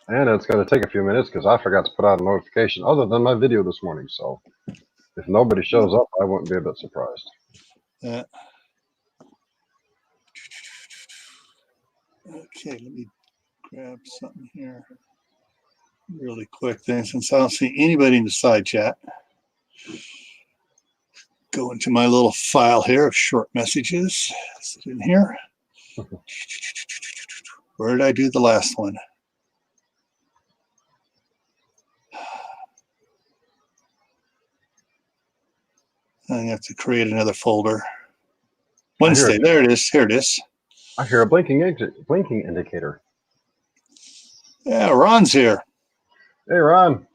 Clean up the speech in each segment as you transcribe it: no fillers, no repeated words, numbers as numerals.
And it's going to take a few minutes because I forgot to put out a notification other than my video this morning. So if nobody shows up, I wouldn't be a bit surprised. Okay, let me grab something here really quick then, since I don't see anybody in the side chat. Go into my little file here of short messages. Is it in here? Where did I do the last one? I have to create another folder. Wednesday, there it is. Here it is. I hear a blinking indicator. Yeah, Ron's here. Hey, Ron.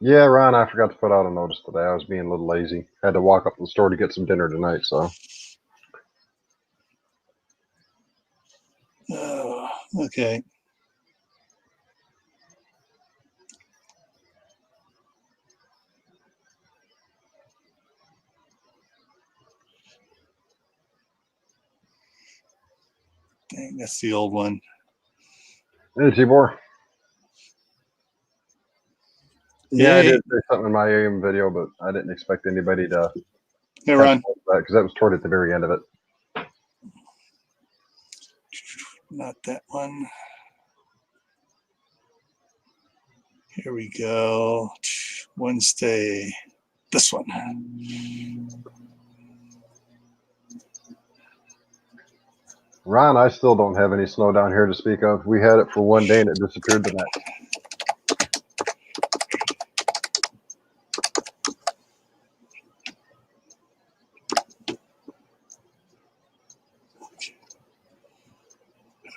Yeah, Ron, I forgot to put out a notice today. I was being a little lazy. Had to walk up to the store to get some dinner tonight, so. Okay. Dang, that's the old one. Hey, Tibor. Yeah, Hey. I did say something in my AM video, but I didn't expect anybody to. Hey, Ron. Because that was toward at the very end of it. Not that one. Here we go. Wednesday. This one. Ron, I still don't have any snow down here to speak of. We had it for one day and it disappeared the next.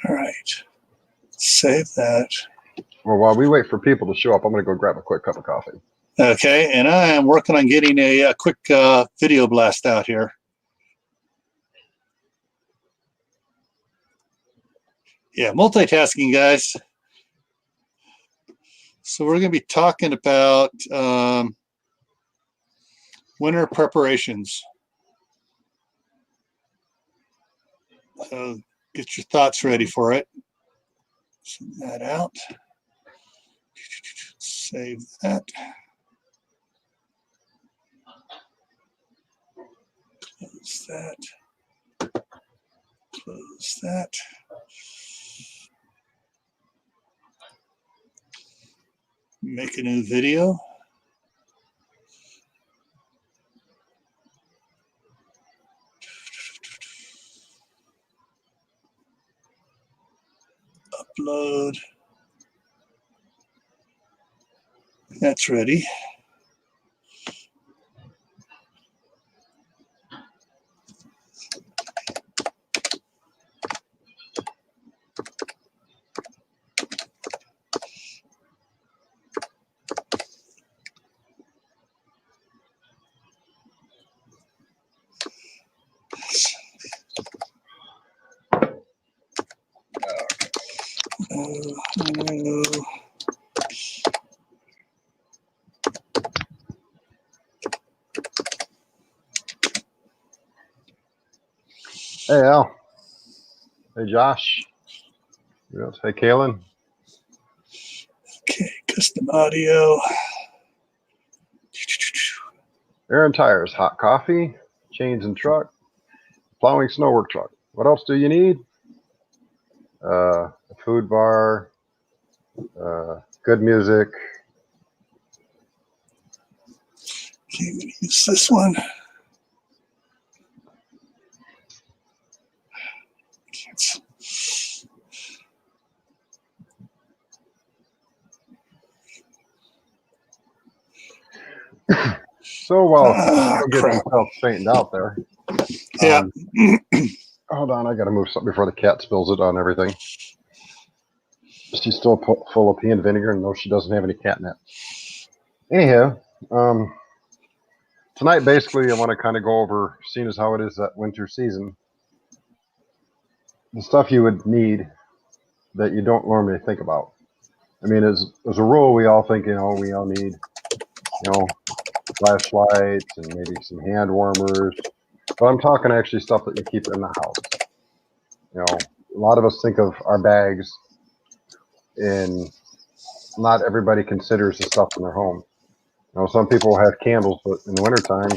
All right. Save that. Well, while we wait for people to show up, I'm going to go grab a quick cup of coffee. Okay, and I am working on getting a quick video blast out here. Yeah, multitasking, guys. So we're going to be talking about winter preparations. Get your thoughts ready for it. Send that out. Save that. Close that. Close that. Make a new video. Upload. That's ready. Hey, Al. Hey, Josh. Hey, Kaylin. Okay, custom audio. Air and tires, hot coffee, chains and truck, plowing snow work truck. What else do you need? A food bar, good music. Okay, I'm going to use this one. So while people get themselves straightened out there. Yeah. Hold on, I got to move something before the cat spills it on everything. She's still full of pea and vinegar, and no, she doesn't have any catnip. Anyhow, tonight basically I want to kind of go over, seeing as how it is that winter season, the stuff you would need that you don't normally think about. I mean, as a rule, we all think, we all need, flashlights and maybe some hand warmers. But I'm talking actually stuff that you keep in the house. A lot of us think of our bags and not everybody considers the stuff in their home. You know, some people have candles, but in the wintertime,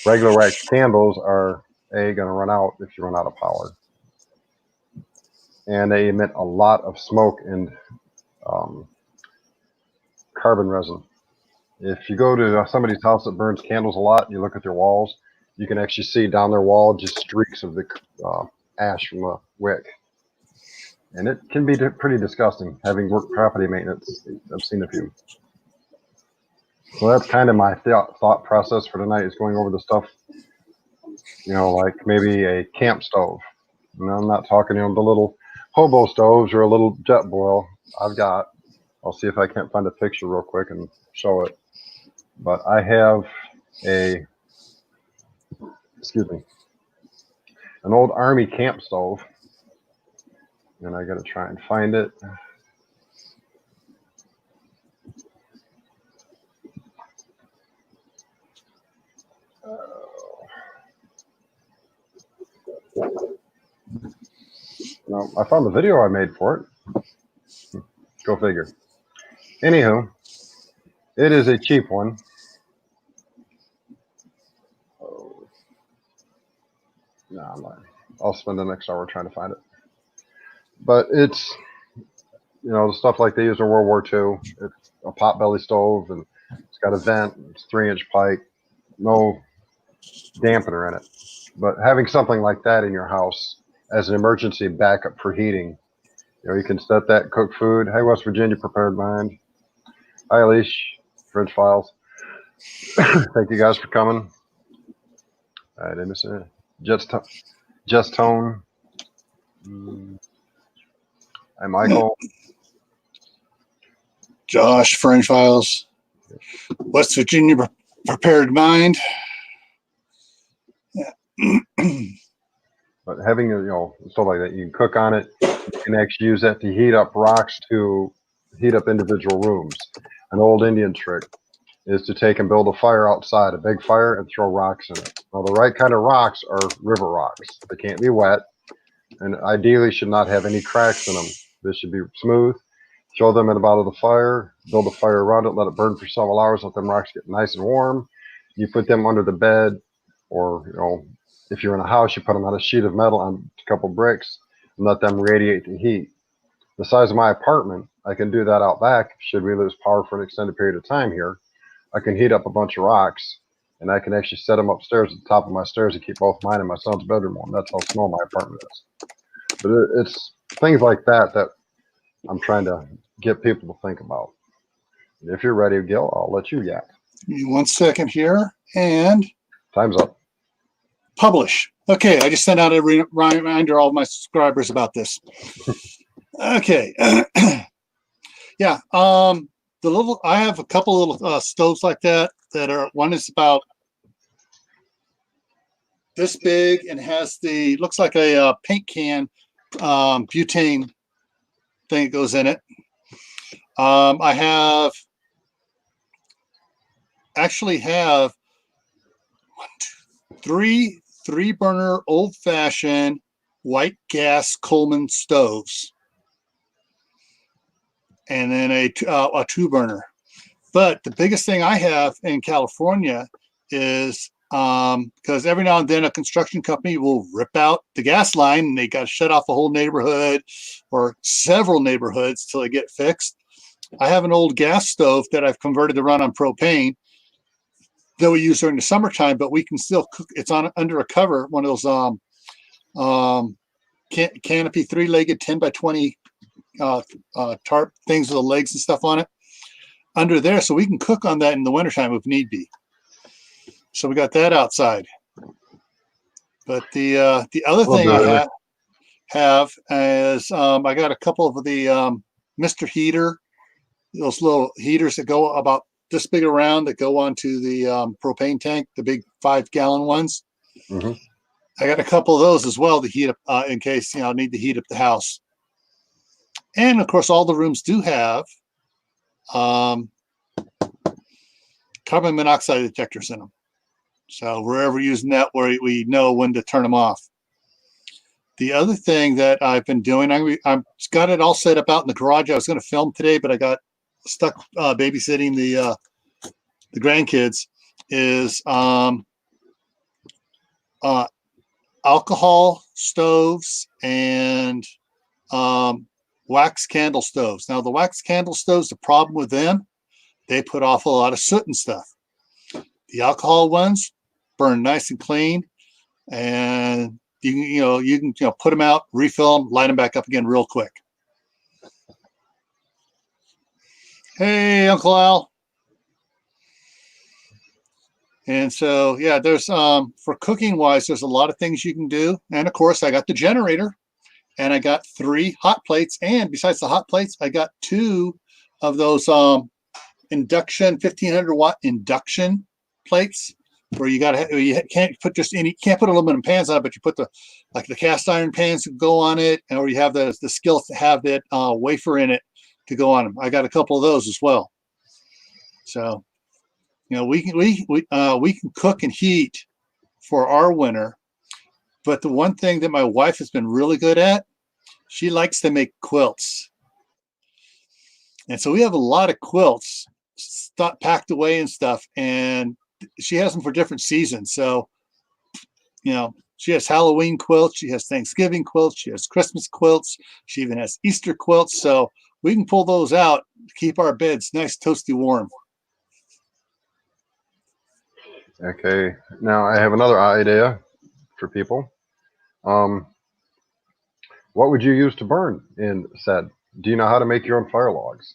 regular wax candles are going to run out if you run out of power. And they emit a lot of smoke and carbon resin. If you go to somebody's house that burns candles a lot, and you look at their walls, you can actually see down their wall just streaks of the ash from the wick. And it can be pretty disgusting. Having worked property maintenance, I've seen a few. So that's kind of my thought process for tonight, is going over the stuff, you know, like maybe a camp stove. And I'm not talking, you know, the little hobo stoves or a little jet boil I've got. I'll see if I can't find a picture real quick and show it. But I have an old Army camp stove, and I got to try and find it. No, I found the video I made for it. Go figure. Anywho, it is a cheap one. No, I'm lying. I'll spend the next hour trying to find it. But it's, you know, the stuff like they use in World War II. It's a potbelly stove, and it's got a vent. It's 3-inch pipe, no dampener in it. But having something like that in your house as an emergency backup for heating, you know, you can set that, cook food. Hey, West Virginia Prepared Mind. Hi, Alish, French Files. Thank you guys for coming. I didn't miss it. Just Tone. Hi, Michael. Josh, French Files. West Virginia Prepared Mind. Yeah. But having, you know, stuff like that, you can cook on it. You can actually use that to heat up rocks, to heat up individual rooms. An old Indian trick is to take and build a fire outside, a big fire, and throw rocks in it. Now, the right kind of rocks are river rocks. They can't be wet, and ideally should not have any cracks in them. They should be smooth. Throw them in the bottom of the fire, build a fire around it, let it burn for several hours, let them rocks get nice and warm. You put them under the bed, or, you know, if you're in a house, you put them on a sheet of metal on a couple bricks and let them radiate the heat. The size of my apartment, I can do that out back. Should we lose power for an extended period of time here, I can heat up a bunch of rocks, and I can actually set them upstairs at the top of my stairs to keep both mine and my son's bedroom warm. That's how small my apartment is. But it's things like that that I'm trying to get people to think about. If you're ready, Gil, I'll let you yak. Give me 1 second here, and Time's up. publish. Okay, I just sent out a reminder to all my subscribers about this. Okay. Yeah. I have a couple little stoves like that are, one is about this big and has looks like a paint can butane thing that goes in it. I actually have 3 burner old fashioned white gas Coleman stoves, and then a 2 burner. But the biggest thing I have in California is because every now and then a construction company will rip out the gas line and they got to shut off a whole neighborhood or several neighborhoods till they get fixed. I have an old gas stove that I've converted to run on propane that we use during the summertime, but we can still cook. It's on under a cover, one of those canopy 3-legged 10 by 20 tarp things with the legs and stuff on it under there, so we can cook on that in the wintertime if need be. So we got that outside. But the other thing I have is I got a couple of the Mr. Heater, those little heaters that go about this big around that go onto the propane tank, the big 5-gallon ones. Mm-hmm. I got a couple of those as well to heat up in case, you know, I need to heat up the house. And of course, all the rooms do have carbon monoxide detectors in them. So we're ever using that, where we know when to turn them off. The other thing that I've been doing, I've got it all set up out in the garage. I was going to film today, but I got stuck babysitting the grandkids. Is alcohol stoves and wax candle stoves. Now, the wax candle stoves, the problem with them, they put off a lot of soot and stuff. The alcohol ones burn nice and clean, and you can put them out, refill them, light them back up again real quick. Hey, Uncle Al. And so, yeah, there's for cooking wise, there's a lot of things you can do. And of course, I got the generator, and I got 3 hot plates. And besides the hot plates, I got 2 of those induction 1500-watt induction plates, where you can't put aluminum pans on it, but you put the cast iron pans to go on it, or you have the skillets to have that wafer in it to go on them. I got a couple of those as well. So, we can cook and heat for our winter. But the one thing that my wife has been really good at, she likes to make quilts. And so we have a lot of quilts packed away and stuff, and she has them for different seasons. So, she has Halloween quilts, she has Thanksgiving quilts, she has Christmas quilts, she even has Easter quilts. So we can pull those out to keep our beds nice, toasty warm. Okay, now I have another idea for people. What would you use to burn in said? Do you know how to make your own fire logs?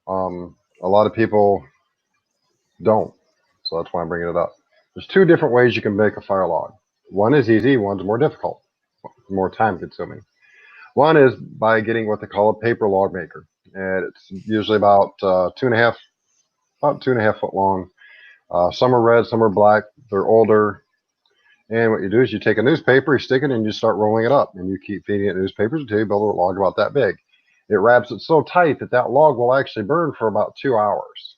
A lot of people don't, so that's why I'm bringing it up. There's 2 different ways you can make a fire log. One is easy, one's more difficult, more time consuming. One is by getting what they call a paper log maker, and it's usually about 2.5 foot long. Some are red, some are black. They're older. And what you do is you take a newspaper, you stick it, and you start rolling it up. And you keep feeding it newspapers until you build a log about that big. It wraps it so tight that that log will actually burn for about 2 hours.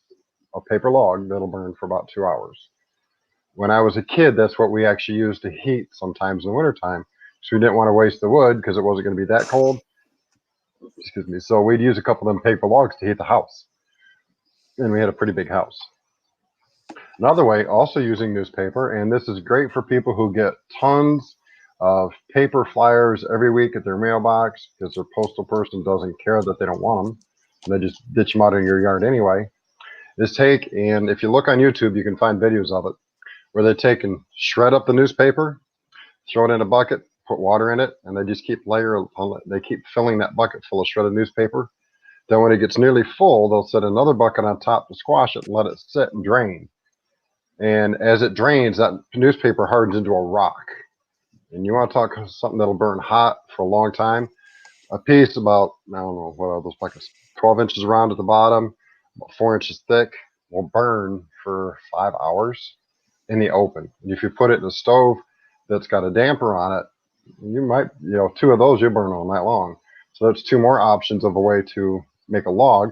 A paper log that'll burn for about 2 hours. When I was a kid, that's what we actually used to heat sometimes in the wintertime. So we didn't want to waste the wood because it wasn't going to be that cold. Excuse me. So we'd use a couple of them paper logs to heat the house. And we had a pretty big house. Another way, also using newspaper, and this is great for people who get tons of paper flyers every week at their mailbox because their postal person doesn't care that they don't want them, and they just ditch them out in your yard anyway, is and if you look on YouTube, you can find videos of it, where they take and shred up the newspaper, throw it in a bucket, put water in it, and they just keep filling that bucket full of shredded newspaper. Then when it gets nearly full, they'll set another bucket on top to squash it and let it sit and drain. And as it drains, that newspaper hardens into a rock. And you want to talk something that'll burn hot for a long time. A piece about, I don't know, what are those buckets? 12 inches around at the bottom, about 4 inches thick, will burn for 5 hours in the open. And if you put it in a stove that's got a damper on it, you might, 2 of those you'll burn all night long. So that's 2 more options of a way to make a log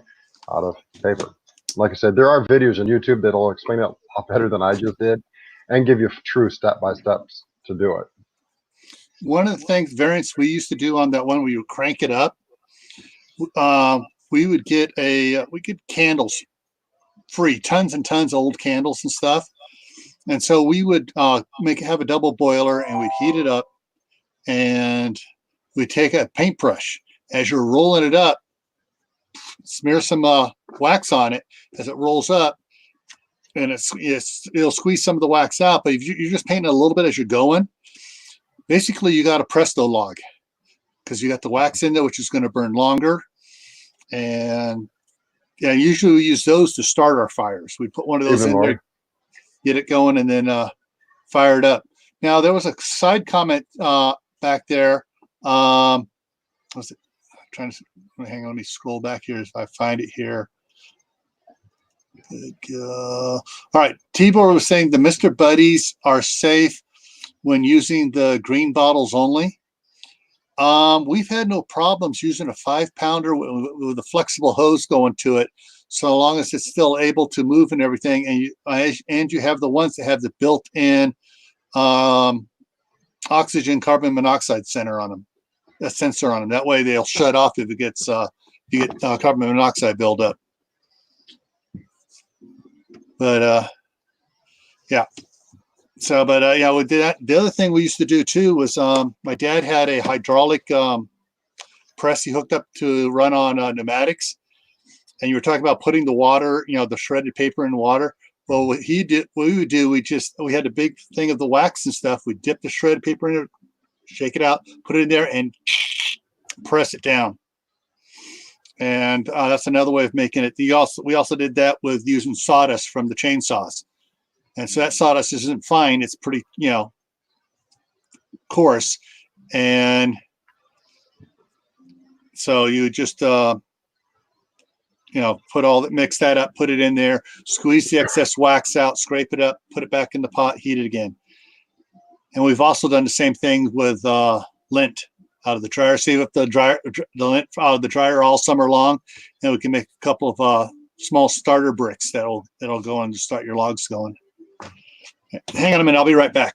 out of paper. Like I said, there are videos on YouTube that'll explain it a lot better than I just did and give you true step-by-steps to do it. One of the variants we used to do on that one where you crank it up, we would get candles free, tons and tons of old candles and stuff. And so we would have a double boiler, and we'd heat it up, and we'd take a paintbrush. As you're rolling it up, smear some wax on it as it rolls up, and it'll squeeze some of the wax out. But if you're just painting a little bit as you're going, basically you got a Presto log, because you got the wax in there, which is going to burn longer. And yeah, usually we use those to start our fires. We put one of those in there, get it going, and then fire it up. Now there was a side comment back there. Was it? I'm trying to hang on. Let me scroll back here if I find it here. All right, Tibor was saying the Mr. Buddies are safe when using the green bottles only. We've had no problems using a 5-pounder with a flexible hose going to it, so long as it's still able to move and everything. And you have the ones that have the built-in oxygen carbon monoxide center on them. a sensor on them. That way they'll shut off if it gets you get carbon monoxide buildup. But yeah. So, but yeah, we did that. The other thing we used to do too was my dad had a hydraulic press he hooked up to run on pneumatics, and you were talking about putting the water, the shredded paper in water. Well, what we would do, we had a big thing of the wax and stuff. We dip the shredded paper in it, shake it out, put it in there, and press it down. And that's another way of making it. We also did that with using sawdust from the chainsaws. And so that sawdust isn't fine. It's pretty, coarse. And so you just, mix that up, put it in there, squeeze the excess wax out, scrape it up, put it back in the pot, heat it again. And we've also done the same thing with lint out of the dryer. Save up the lint out of the dryer all summer long, and we can make a couple of small starter bricks that'll go and start your logs going. Hang on a minute, I'll be right back.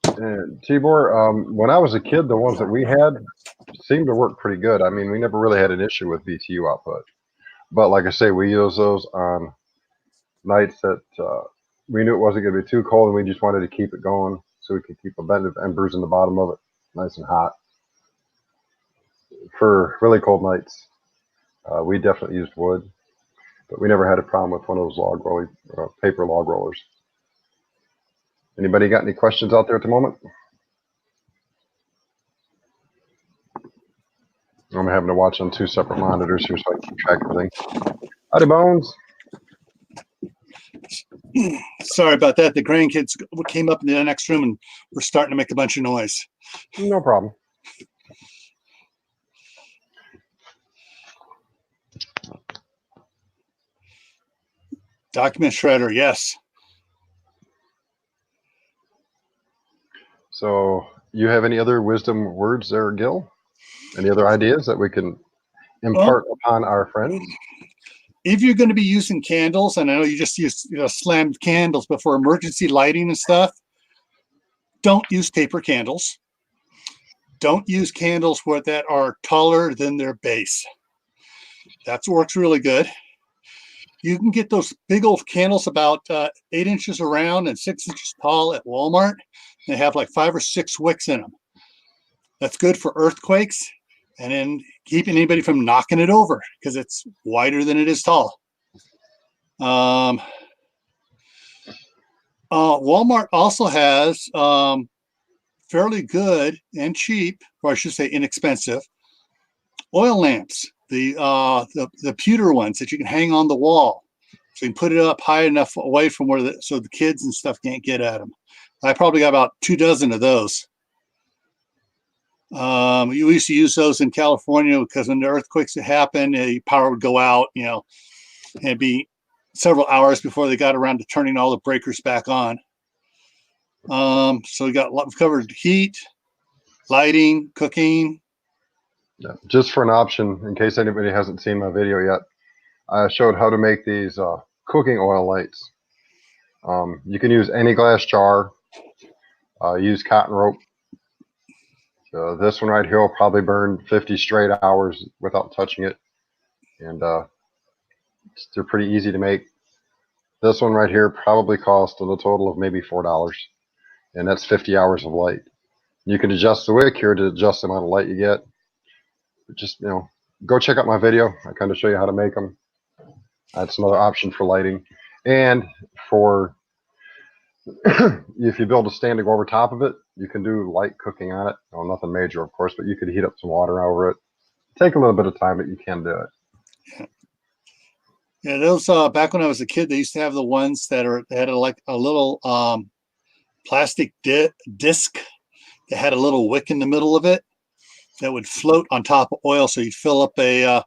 And Tibor, when I was a kid, the ones that we had seemed to work pretty good. I mean, we never really had an issue with BTU output. But like I say, we use those on nights that we knew it wasn't going to be too cold, and we just wanted to keep it going so we could keep a bed of embers in the bottom of it nice and hot. For really cold nights, we definitely used wood, but we never had a problem with one of those paper log rollers. Anybody got any questions out there at the moment? I'm having to watch on two separate monitors here so I can keep track of everything. Howdy, Bones. Sorry about that. The grandkids came up in the next room and were starting to make a bunch of noise. No problem. Document shredder, yes. So you have any other wisdom words there, Gil? Any other ideas that we can impart upon our friends? If you're going to be using candles, and I know you just used slammed candles, but for emergency lighting and stuff, don't use taper candles. Don't use candles that are taller than their base. That works really good. You can get those big old candles about 8 inches around and 6 inches tall at Walmart. They have like 5 or 6 wicks in them. That's good for earthquakes and then keeping anybody from knocking it over because it's wider than it is tall. Walmart also has fairly good and cheap, or I should say inexpensive, oil lamps. The pewter ones that you can hang on the wall, so you can put it up high enough away from so the kids and stuff can't get at them. I probably got about 2 dozen of those. We used to use those in California because when the earthquakes would happen, the power would go out, and it'd be several hours before they got around to turning all the breakers back on. So we've covered heat, lighting, cooking. Yeah, just for an option, in case anybody hasn't seen my video yet, I showed how to make these cooking oil lights. You can use any glass jar, use cotton rope. This one right here will probably burn 50 straight hours without touching it. And they're pretty easy to make. This one right here probably cost a total of maybe $4. And that's 50 hours of light. You can adjust the wick here to adjust the amount of light you get. Just, go check out my video. I kind of show you how to make them. That's another option for lighting. And for if you build a stand to go over top of it, you can do light cooking on it. Well, nothing major, of course, but you could heat up some water over it. Take a little bit of time, but you can do it. Yeah, those back when I was a kid, they used to have the ones that had like a little plastic disc that had a little wick in the middle of it that would float on top of oil. So you'd fill up a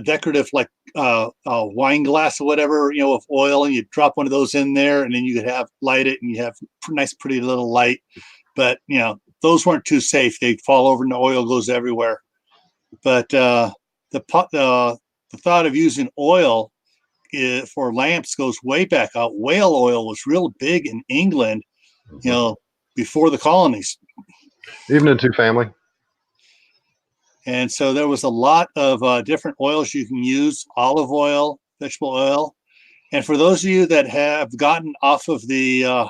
decorative like a wine glass or whatever, with oil, and you'd drop one of those in there, and then you could light it, and you have nice, pretty little light. But those weren't too safe; they'd fall over, and the oil goes everywhere. But the thought of using oil for lamps goes way back. Whale oil was real big in England, before the colonies. Even in two-family. And so there was a lot of different oils you can use: olive oil, vegetable oil. And for those of you that have gotten off of the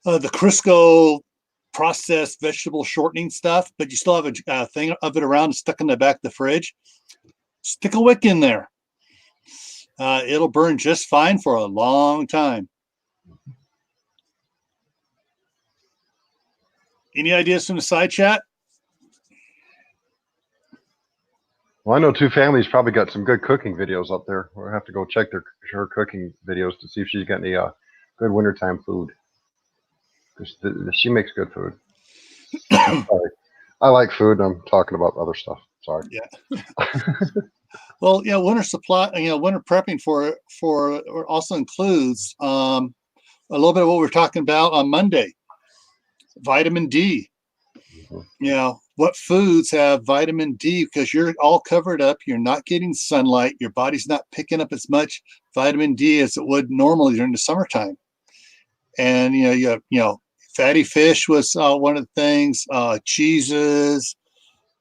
Crisco processed vegetable shortening stuff, but you still have a thing of it around stuck in the back of the fridge, stick a wick in there. It'll burn just fine for a long time. Any ideas from the side chat? Well, I know Two Families probably got some good cooking videos up there. We'll have to go check her cooking videos to see if she's got any good wintertime food. She makes good food. Sorry. I like food. I'm talking about other stuff. Sorry. Yeah. Well, yeah, winter supply, winter prepping for also includes a little bit of what we were talking about on Monday. Vitamin D. What foods have vitamin D? Because you're all covered up, you're not getting sunlight, your body's not picking up as much vitamin D as it would normally during the summertime. And fatty fish was one of the things, cheeses,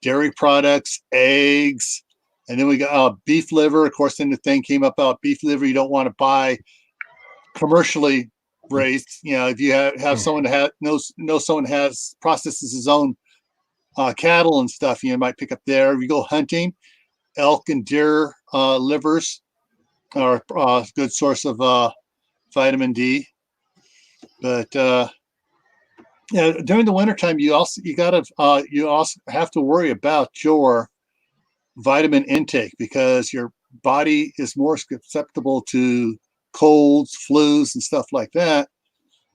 dairy products, eggs, and then we got beef liver. Of course, then the thing came up about beef liver. You don't want to buy commercially raised. If you have someone that knows someone processes his own cattle and stuff, you might pick up there. If you go hunting, elk and deer livers are a good source of vitamin D. But during the wintertime, you also have to worry about your vitamin intake, because your body is more susceptible to colds, flus, and stuff like that,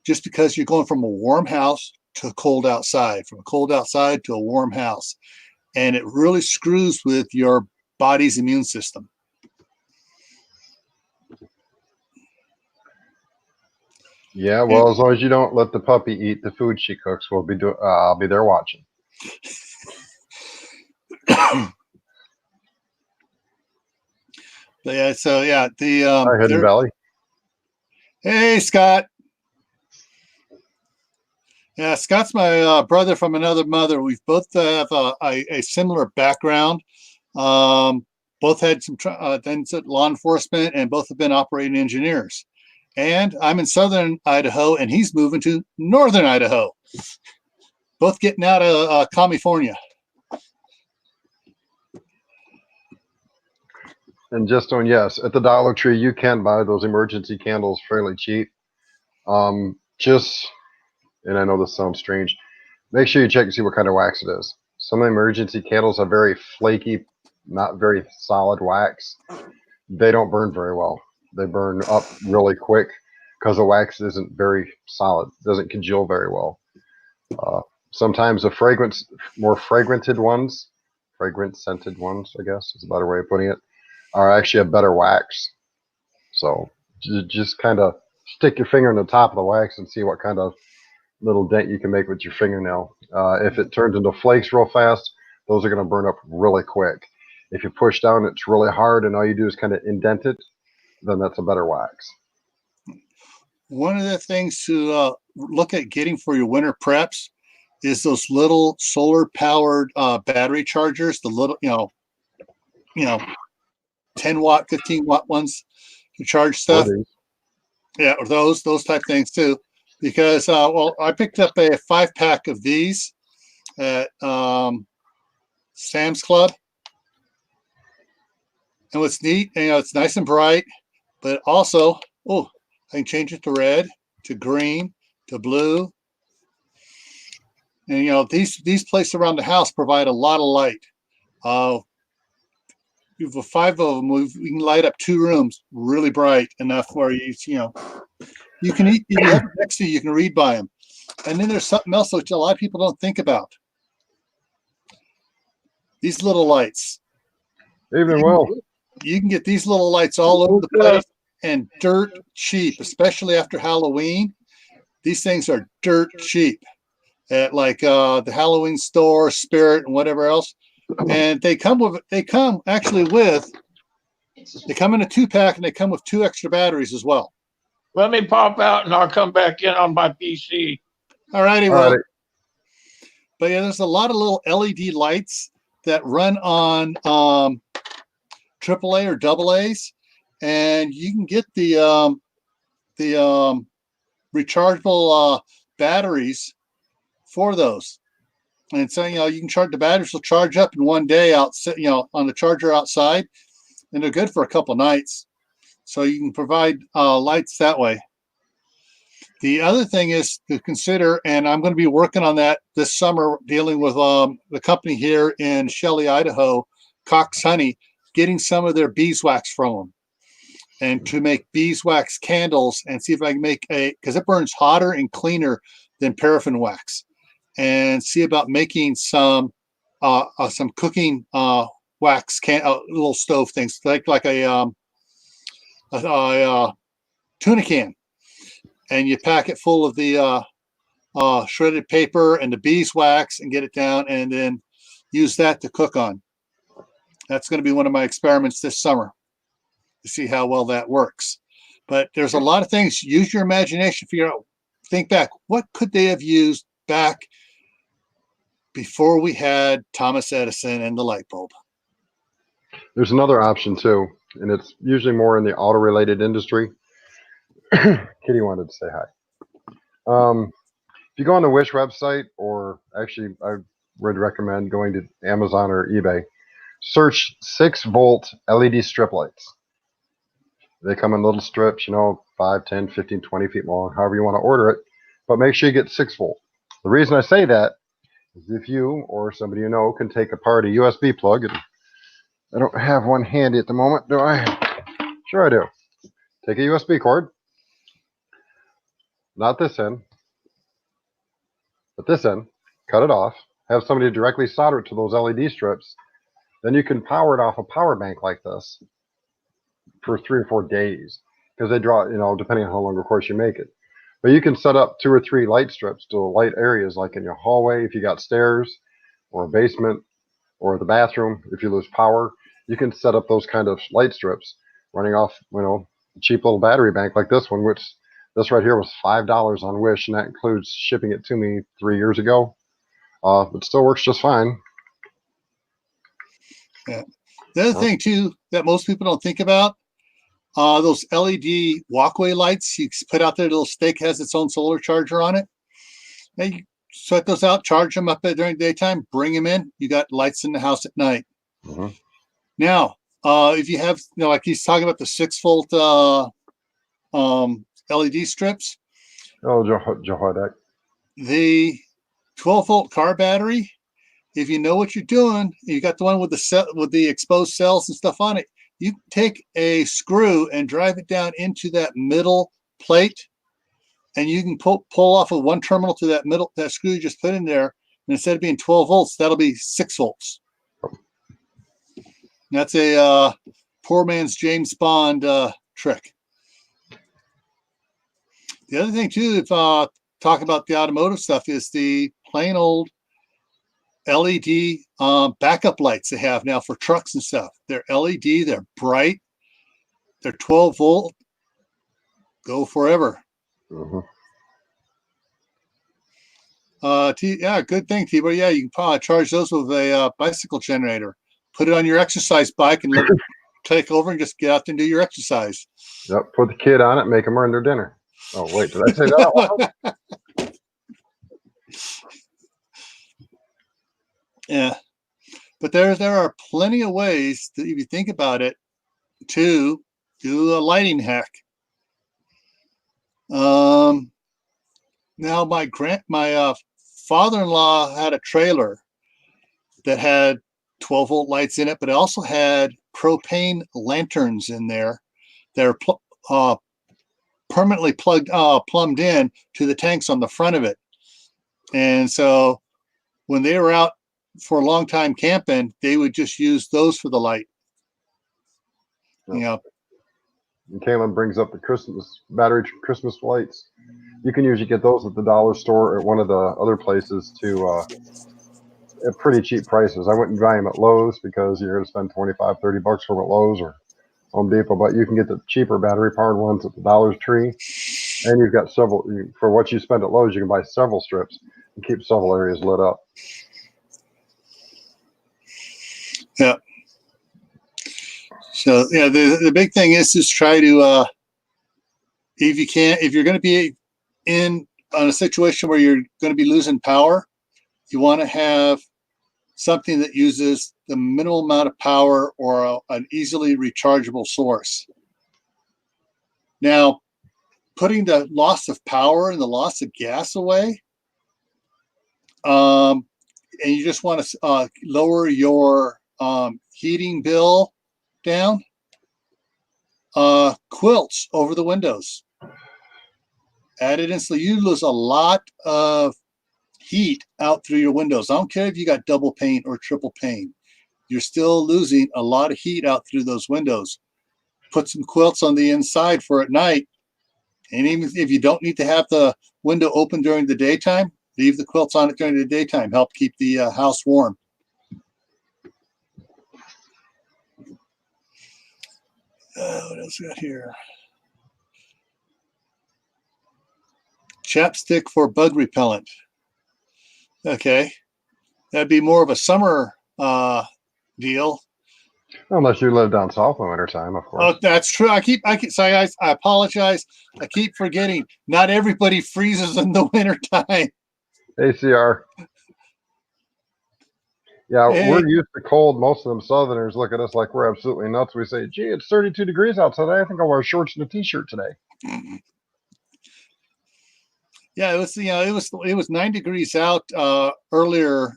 just because you're going from a warm house to a cold outside, from a cold outside to a warm house. And it really screws with your body's immune system. Yeah, well, as long as you don't let the puppy eat the food she cooks, I'll be there watching. But yeah, so yeah, Hi, Hidden Valley. Hey, Scott. Yeah, Scott's my brother from another mother. We've both have a similar background. Both had some law enforcement, and both have been operating engineers. And I'm in southern Idaho, and he's moving to northern Idaho. Both getting out of California. And just yes, at the Dollar Tree, you can buy those emergency candles fairly cheap. And I know this sounds strange, make sure you check and see what kind of wax it is. Some of the emergency candles are very flaky, not very solid wax. They don't burn very well. They burn up really quick because the wax isn't very solid, doesn't congeal very well. Sometimes the more fragrant-scented ones, I guess is a better way of putting it, are actually a better wax. So just kind of stick your finger in the top of the wax and see what kind of little dent you can make with your fingernail. If it turns into flakes real fast, those are going to burn up really quick. If you push down, it's really hard, and all you do is kind of indent it, then that's a better wax. One of the things to look at getting for your winter preps is those little solar-powered battery chargers. The little, 10-watt, 15-watt ones to charge stuff. Yeah, or those type things too. Because I picked up a 5-pack of these at Sam's Club, and what's neat, it's nice and bright, but also, I can change it to red, to green, to blue, and these places around the house provide a lot of light. We have 5 of them. We can light up 2 rooms really bright enough where you can eat. If you have it next to you, you can read by them. And then there's something else which a lot of people don't think about. These little lights. Evening, Will. You can get these little lights all over the place, and dirt cheap, especially after Halloween. These things are dirt cheap at the Halloween store, Spirit, and whatever else. And they come in a 2-pack, and they come with 2 extra batteries as well. Let me pop out and I'll come back in on my PC. All righty, well. But yeah, there's a lot of little LED lights that run on AAA or double A's, and you can get the rechargeable batteries for those. And so, you can charge the batteries will charge up in one day out, on the charger outside, and they're good for a couple nights. So you can provide lights that way. The other thing is to consider, and I'm going to be working on that this summer, dealing with the company here in Shelley, Idaho, Cox Honey, getting some of their beeswax from them, and to make beeswax candles, and see if I can make because it burns hotter and cleaner than paraffin wax, and see about making some cooking wax little stove things like a tuna can, and you pack it full of the shredded paper and the beeswax and get it down, and then use that to cook on. That's going to be one of my experiments this summer to see how well that works. But there's a lot of things. Use your imagination. Figure out, think back. What could they have used back before we had Thomas Edison and the light bulb? There's another option too, and it's usually more in the auto-related industry. Kitty wanted to say hi. If you go on the Wish website, or actually I would recommend going to Amazon or eBay, search 6-volt LED strip lights. They come in little strips, 5, 10, 15, 20 feet long, however you want to order it, but make sure you get 6-volt. The reason I say that is if you or somebody you know can take apart a USB plug, and I don't have one handy at the moment, do I? Sure I do. Take a USB cord, not this end, but this end, cut it off, have somebody directly solder it to those LED strips, then you can power it off a power bank like this for 3 or 4 days, because they draw, depending on how long, of course, you make it. But you can set up 2 or 3 light strips to light areas, like in your hallway if you got stairs, or a basement, or the bathroom if you lose power. You can set up those kind of light strips running off, a cheap little battery bank like this one, which this right here was $5 on Wish, and that includes shipping it to me 3 years ago. It still works just fine. Yeah. The other thing too that most people don't think about, those LED walkway lights you put out there, the little stake has its own solar charger on it. And you set those out, charge them up during the daytime, bring them in. You got lights in the house at night. Mm-hmm. Now, if you have, like he's talking about the 6-volt LED strips. Oh, Johodek. The 12-volt car battery, if you know what you're doing, you got the one with the exposed cells and stuff on it. You take a screw and drive it down into that middle plate, and you can pull off of one terminal to that screw you just put in there. And instead of being 12 volts, that'll be 6 volts. That's a poor man's James Bond trick. The other thing too, if talk about the automotive stuff, is the plain old LED backup lights they have now for trucks and stuff. They're LED, they're bright, they're 12 volt, go forever. Mm-hmm. Good thing, T-Boy. Yeah, you can probably charge those with a bicycle generator. Put it on your exercise bike and let it take over and just get out there and do your exercise. Yep, put the kid on it, make them earn their dinner. Oh, wait, did I say that out loud? Yeah, but there are plenty of ways that, if you think about it, to do a lighting hack. Now my father-in-law had a trailer that had 12-volt lights in it, but it also had propane lanterns in there that are permanently plumbed in to the tanks on the front of it. And so when they were out for a long time camping, they would just use those for the light. And Caleb brings up the battery Christmas lights. You can usually get those at the dollar store or at one of the other places too, at pretty cheap prices. I wouldn't buy them at Lowe's because you're going to spend $25, $30 for them at Lowe's or Home Depot, but you can get the cheaper battery powered ones at the Dollar Tree. And you've got several, for what you spend at Lowe's, you can buy several strips. and keep several areas lit up. Yeah. So yeah, the big thing is just try to if you're going to be in on a situation where you're going to be losing power, you want to have something that uses the minimal amount of power or an easily rechargeable source. Now, putting the loss of power and the loss of gas away, and you just want to lower your heating bill down, quilts over the windows. Added instantly, you lose a lot of heat out through your windows. I don't care if you got double pane or triple pane. You're still losing a lot of heat out through those windows. Put some quilts on the inside for at night. And even if you don't need to have the window open during the daytime, leave the quilts on it during the daytime. Help keep the house warm. What else we got here? Chapstick for bug repellent. Okay. That'd be more of a summer deal. Unless you live down south in wintertime, of course. Oh, that's true. I keep sorry guys, I apologize. I keep forgetting. Not everybody freezes in the wintertime. ACR. Yeah, Hey. we're used to cold. Most of them Southerners look at us like we're absolutely nuts. We say, gee, it's 32 degrees outside. I think I'll wear shorts and a t-shirt today. Yeah, it was 9 degrees out earlier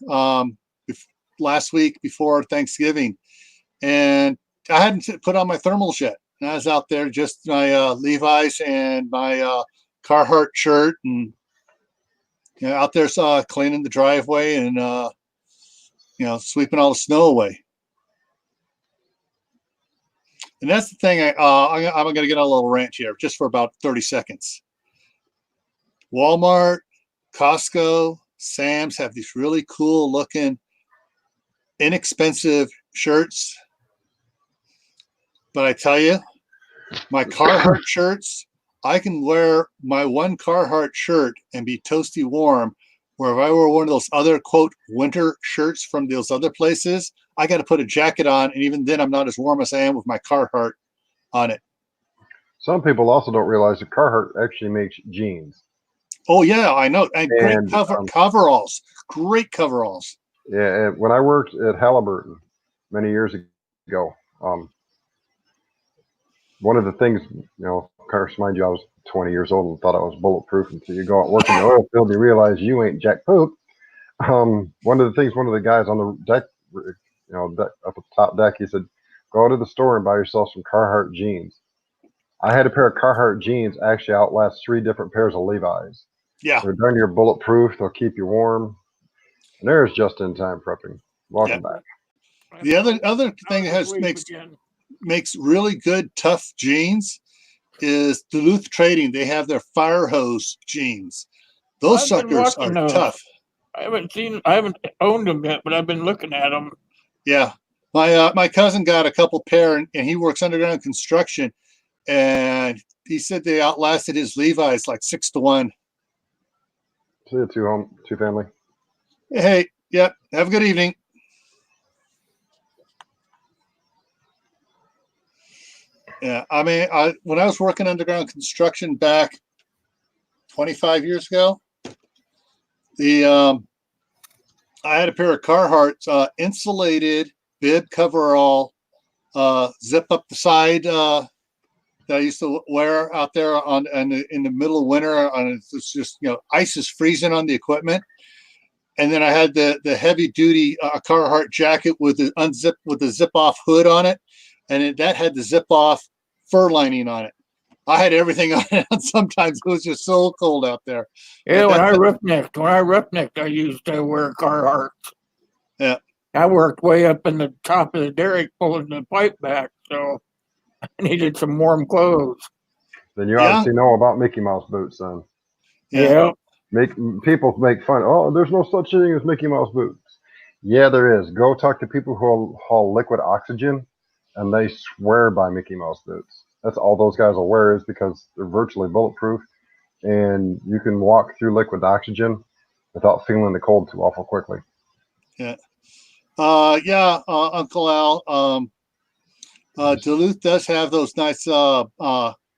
last week before Thanksgiving, and I hadn't put on my thermals yet. And I was out there just my Levi's and my Carhartt shirt, and out there cleaning the driveway and sweeping all the snow away. And that's the thing. I'm going to get on a little rant here just for about 30 seconds. Walmart, Costco, Sam's have these really cool looking, inexpensive shirts. But I tell you, my Carhartt shirts, I can wear my one Carhartt shirt and be toasty warm. Where if I wore one of those other, quote, winter shirts from those other places, I got to put a jacket on. And even then, I'm not as warm as I am with my Carhartt on it. Some people also don't realize that Carhartt actually makes jeans. Oh, yeah, I know. And great coveralls. Great coveralls. Yeah, when I worked at Halliburton many years ago, one of the things, of course, mind you, I was 20 years old and thought I was bulletproof until you go out work in the oil field and you realize you ain't jack poop. One of the guys on the deck, up at the top deck, he said, go to the store and buy yourself some Carhartt jeans. I had a pair of Carhartt jeans actually outlast 3 different pairs of Levi's. Yeah. They're darn near bulletproof. They'll keep you warm. And there's just-in-time prepping. Welcome back. The other thing that makes really good, tough jeans is Duluth Trading. They have their fire hose jeans. Those suckers are tough. I haven't owned them yet, but I've been looking at them. Yeah. My cousin got a couple pair, and he works underground construction, and he said they outlasted his Levi's like 6-1. See you, two family. Hey, yep. Have a good evening. Yeah, I mean, when I was working underground construction back 25 years ago, I had a pair of Carhartt insulated bib coverall, zip up the side that I used to wear out there in the middle of winter. It's just ice is freezing on the equipment, and then I had the heavy duty Carhartt jacket with the zip off hood on it, and that had the zip off fur lining on it. I had everything on it. Sometimes it was just so cold out there. Yeah, when I roughnecked, I used to wear Carhartt. Yeah. I worked way up in the top of the derrick pulling the pipe back, so I needed some warm clothes. Then you obviously know about Mickey Mouse boots, son. Yeah. People make fun. Oh, there's no such thing as Mickey Mouse boots. Yeah, there is. Go talk to people who haul liquid oxygen, and they swear by Mickey Mouse boots. That's all those guys will wear, is because they're virtually bulletproof, and you can walk through liquid oxygen without feeling the cold too awful quickly. Uncle Al. Duluth does have those nice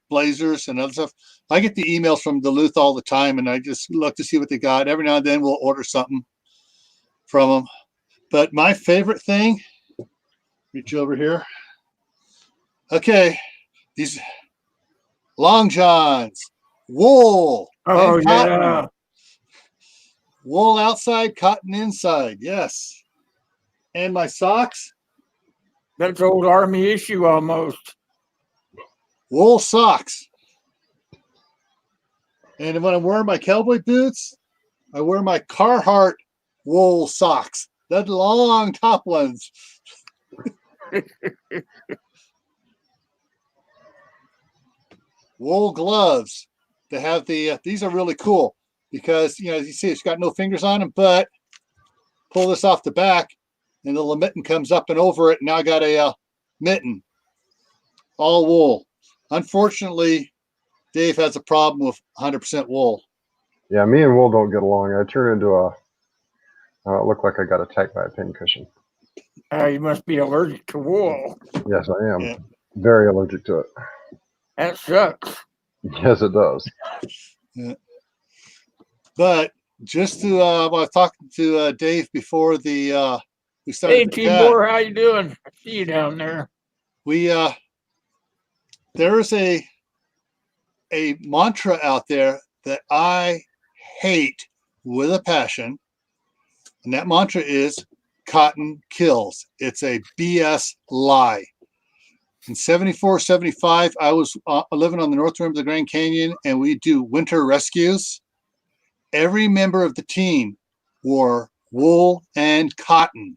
blazers and other stuff. I get the emails from Duluth all the time, and I just look to see what they got. Every now and then we'll order something from them. But my favorite thing, reach over here. Okay, these long johns, wool. Oh, and cotton. yeah. Wool outside, cotton inside. Yes. And my socks, That's old Army issue almost. wool socks. And when I'm wearing my cowboy boots, I wear my Carhartt wool socks, the long top ones. Wool gloves. They have these are really cool because, as you see, it's got no fingers on them, but pull this off the back and the little mitten comes up and over it. And now I got a mitten, all wool. Unfortunately, Dave has a problem with 100% wool. Yeah, me and wool don't get along. I turn into look like I got attacked by a pincushion. You must be allergic to wool. Yes, I am. Yeah. Very allergic to it. That sucks. Yes, it does. But just to, I was talking to Dave before we started Hey, the Team chat. Boar, how you doing? I see you down there. We there's a mantra out there that I hate with a passion, and that mantra is cotton kills. It's a BS lie. In 74, 75, I was living on the north rim of the Grand Canyon, and we do winter rescues. Every member of the team wore wool and cotton,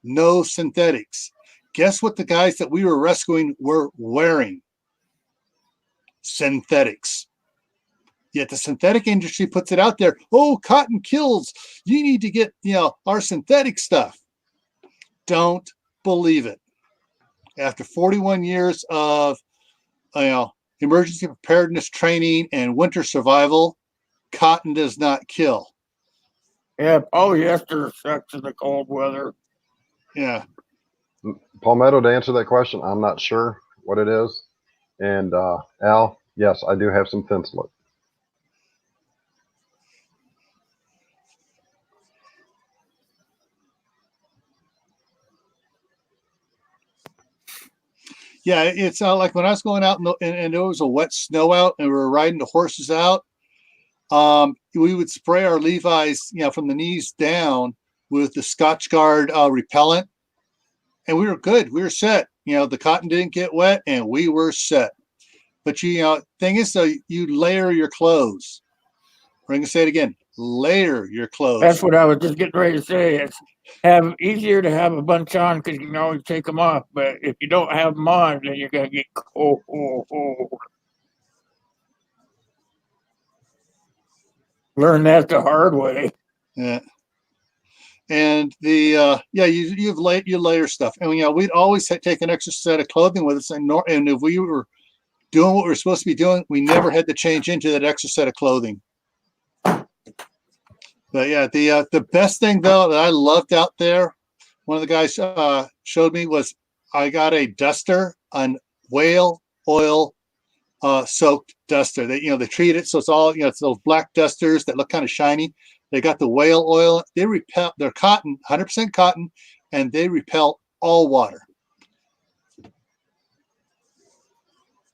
no synthetics. Guess what the guys that we were rescuing were wearing? Synthetics. Yet the synthetic industry puts it out there. Oh, cotton kills. You need to get, our synthetic stuff. Don't believe it. After 41 years of, emergency preparedness training and winter survival, cotton does not kill. Yeah, polyester sucks in the cold weather. Yeah. Palmetto, to answer that question, I'm not sure what it is. And Al, yes, I do have some thin split. Yeah, it's like when I was going out and there was a wet snow out and we were riding the horses out, we would spray our Levi's, from the knees down with the Scotchgard repellent, and we were good. We were set. The cotton didn't get wet, and we were set. But thing is, though, you layer your clothes. I'm going to say it again: layer your clothes. That's what I was just getting ready to say. It's easier to have a bunch on because you can always take them off. But if you don't have them on, then you're gonna get cold. Learn that the hard way. Yeah. And you layer stuff, and we'd always take an extra set of clothing with us, and if we were doing what we were supposed to be doing, we never had to change into that extra set of clothing. But yeah, the best thing though that I loved out there, one of the guys showed me, was I got a duster, on whale oil soaked duster. They treat it so it's all it's those black dusters that look kind of shiny. They got the whale oil. They repel. They're cotton, 100% cotton, and they repel all water.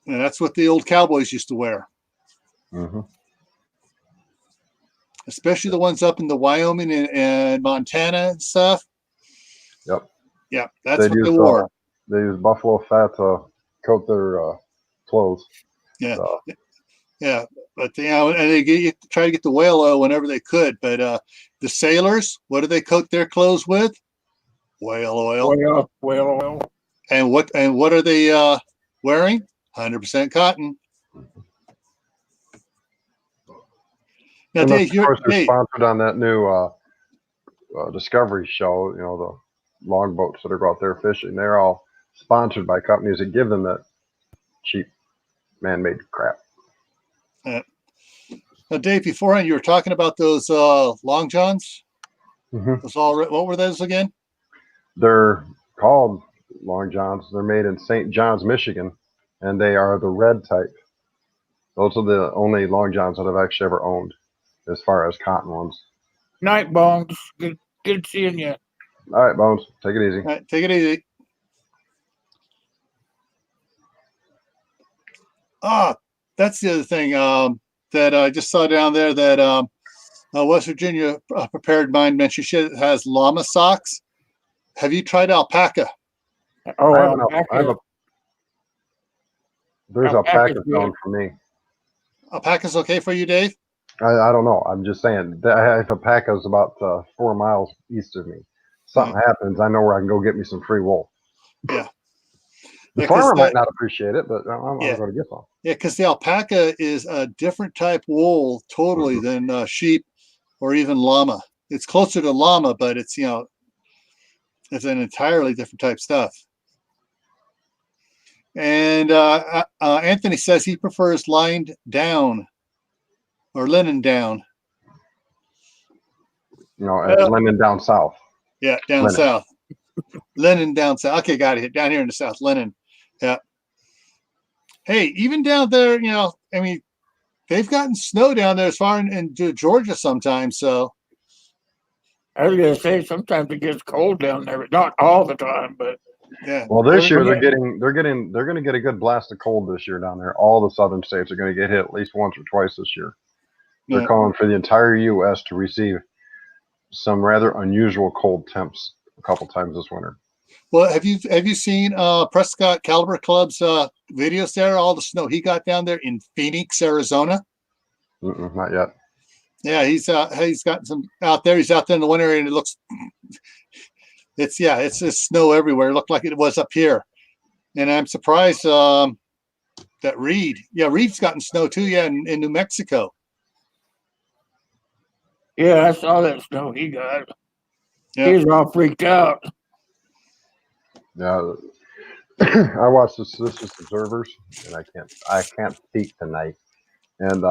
And that's what the old cowboys used to wear. Mm-hmm. Especially the ones up in the Wyoming and Montana and stuff. Yep. Yeah, that's what they wore. They use buffalo fat to coat their clothes. Yeah. So. Yeah. But, and they try to get the whale oil whenever they could. But the sailors, what do they coat their clothes with? Whale oil. Whale oil. And what are they wearing? 100% cotton. Now, Dave, of course, they're sponsored on that new Discovery show. The longboats that are out there fishing. They're all sponsored by companies that give them that cheap, man-made crap. Dave, beforehand, you were talking about those long johns. Mhm. Those what were those again? They're called Long Johns. They're made in St. John's, Michigan, and they are the red type. Those are the only Long Johns that I've actually ever owned, as far as cotton ones. Night, Bones. Good seeing you. All right, Bones, take it easy. All right, take it easy. That's the other thing that I just saw down there that West Virginia Prepared Mind mentioned. She has llama socks. Have you tried alpaca? Oh, I have an alpaca. There's Alpaca's alpaca good. zone for me. Alpaca's okay for you, Dave? I don't know. I'm just saying that I have alpacas about 4 miles east of me. Something happens, I know where I can go get me some free wool. Yeah. The Yeah, 'cause farmer might not appreciate it, but I'm Yeah. going to get some. Yeah, because the alpaca is a different type wool totally than sheep or even llama. It's closer to llama, but it's it's an entirely different type stuff. And Anthony says he prefers lined down or linen down. At London down south. Yeah, down Linen. south. Linen down south. Okay, got it. Down here in the south, linen. Yeah. Hey, even down there, I mean, they've gotten snow down there as far into Georgia sometimes. So I was gonna say sometimes it gets cold down there, but not all the time. But yeah. Well, this year Yeah. they're going to get a good blast of cold this year down there. All the southern states are going to get hit at least once or twice this year. They're Yeah. calling for the entire U.S. to receive some rather unusual cold temps a couple times this winter. Well, have you seen Prescott Caliber Club's videos there? All the snow he got down there in Phoenix, Arizona. Not yet. Yeah, he's got some out there. He's out there in the winter, and it looks it's just snow everywhere. It looked like it was up here, and I'm surprised that Reed's gotten snow too. Yeah, in New Mexico. yeah, I saw that snow he got. Yeah. He was all freaked out. Yeah, I watched the Citizen Observers, and I can't speak tonight. And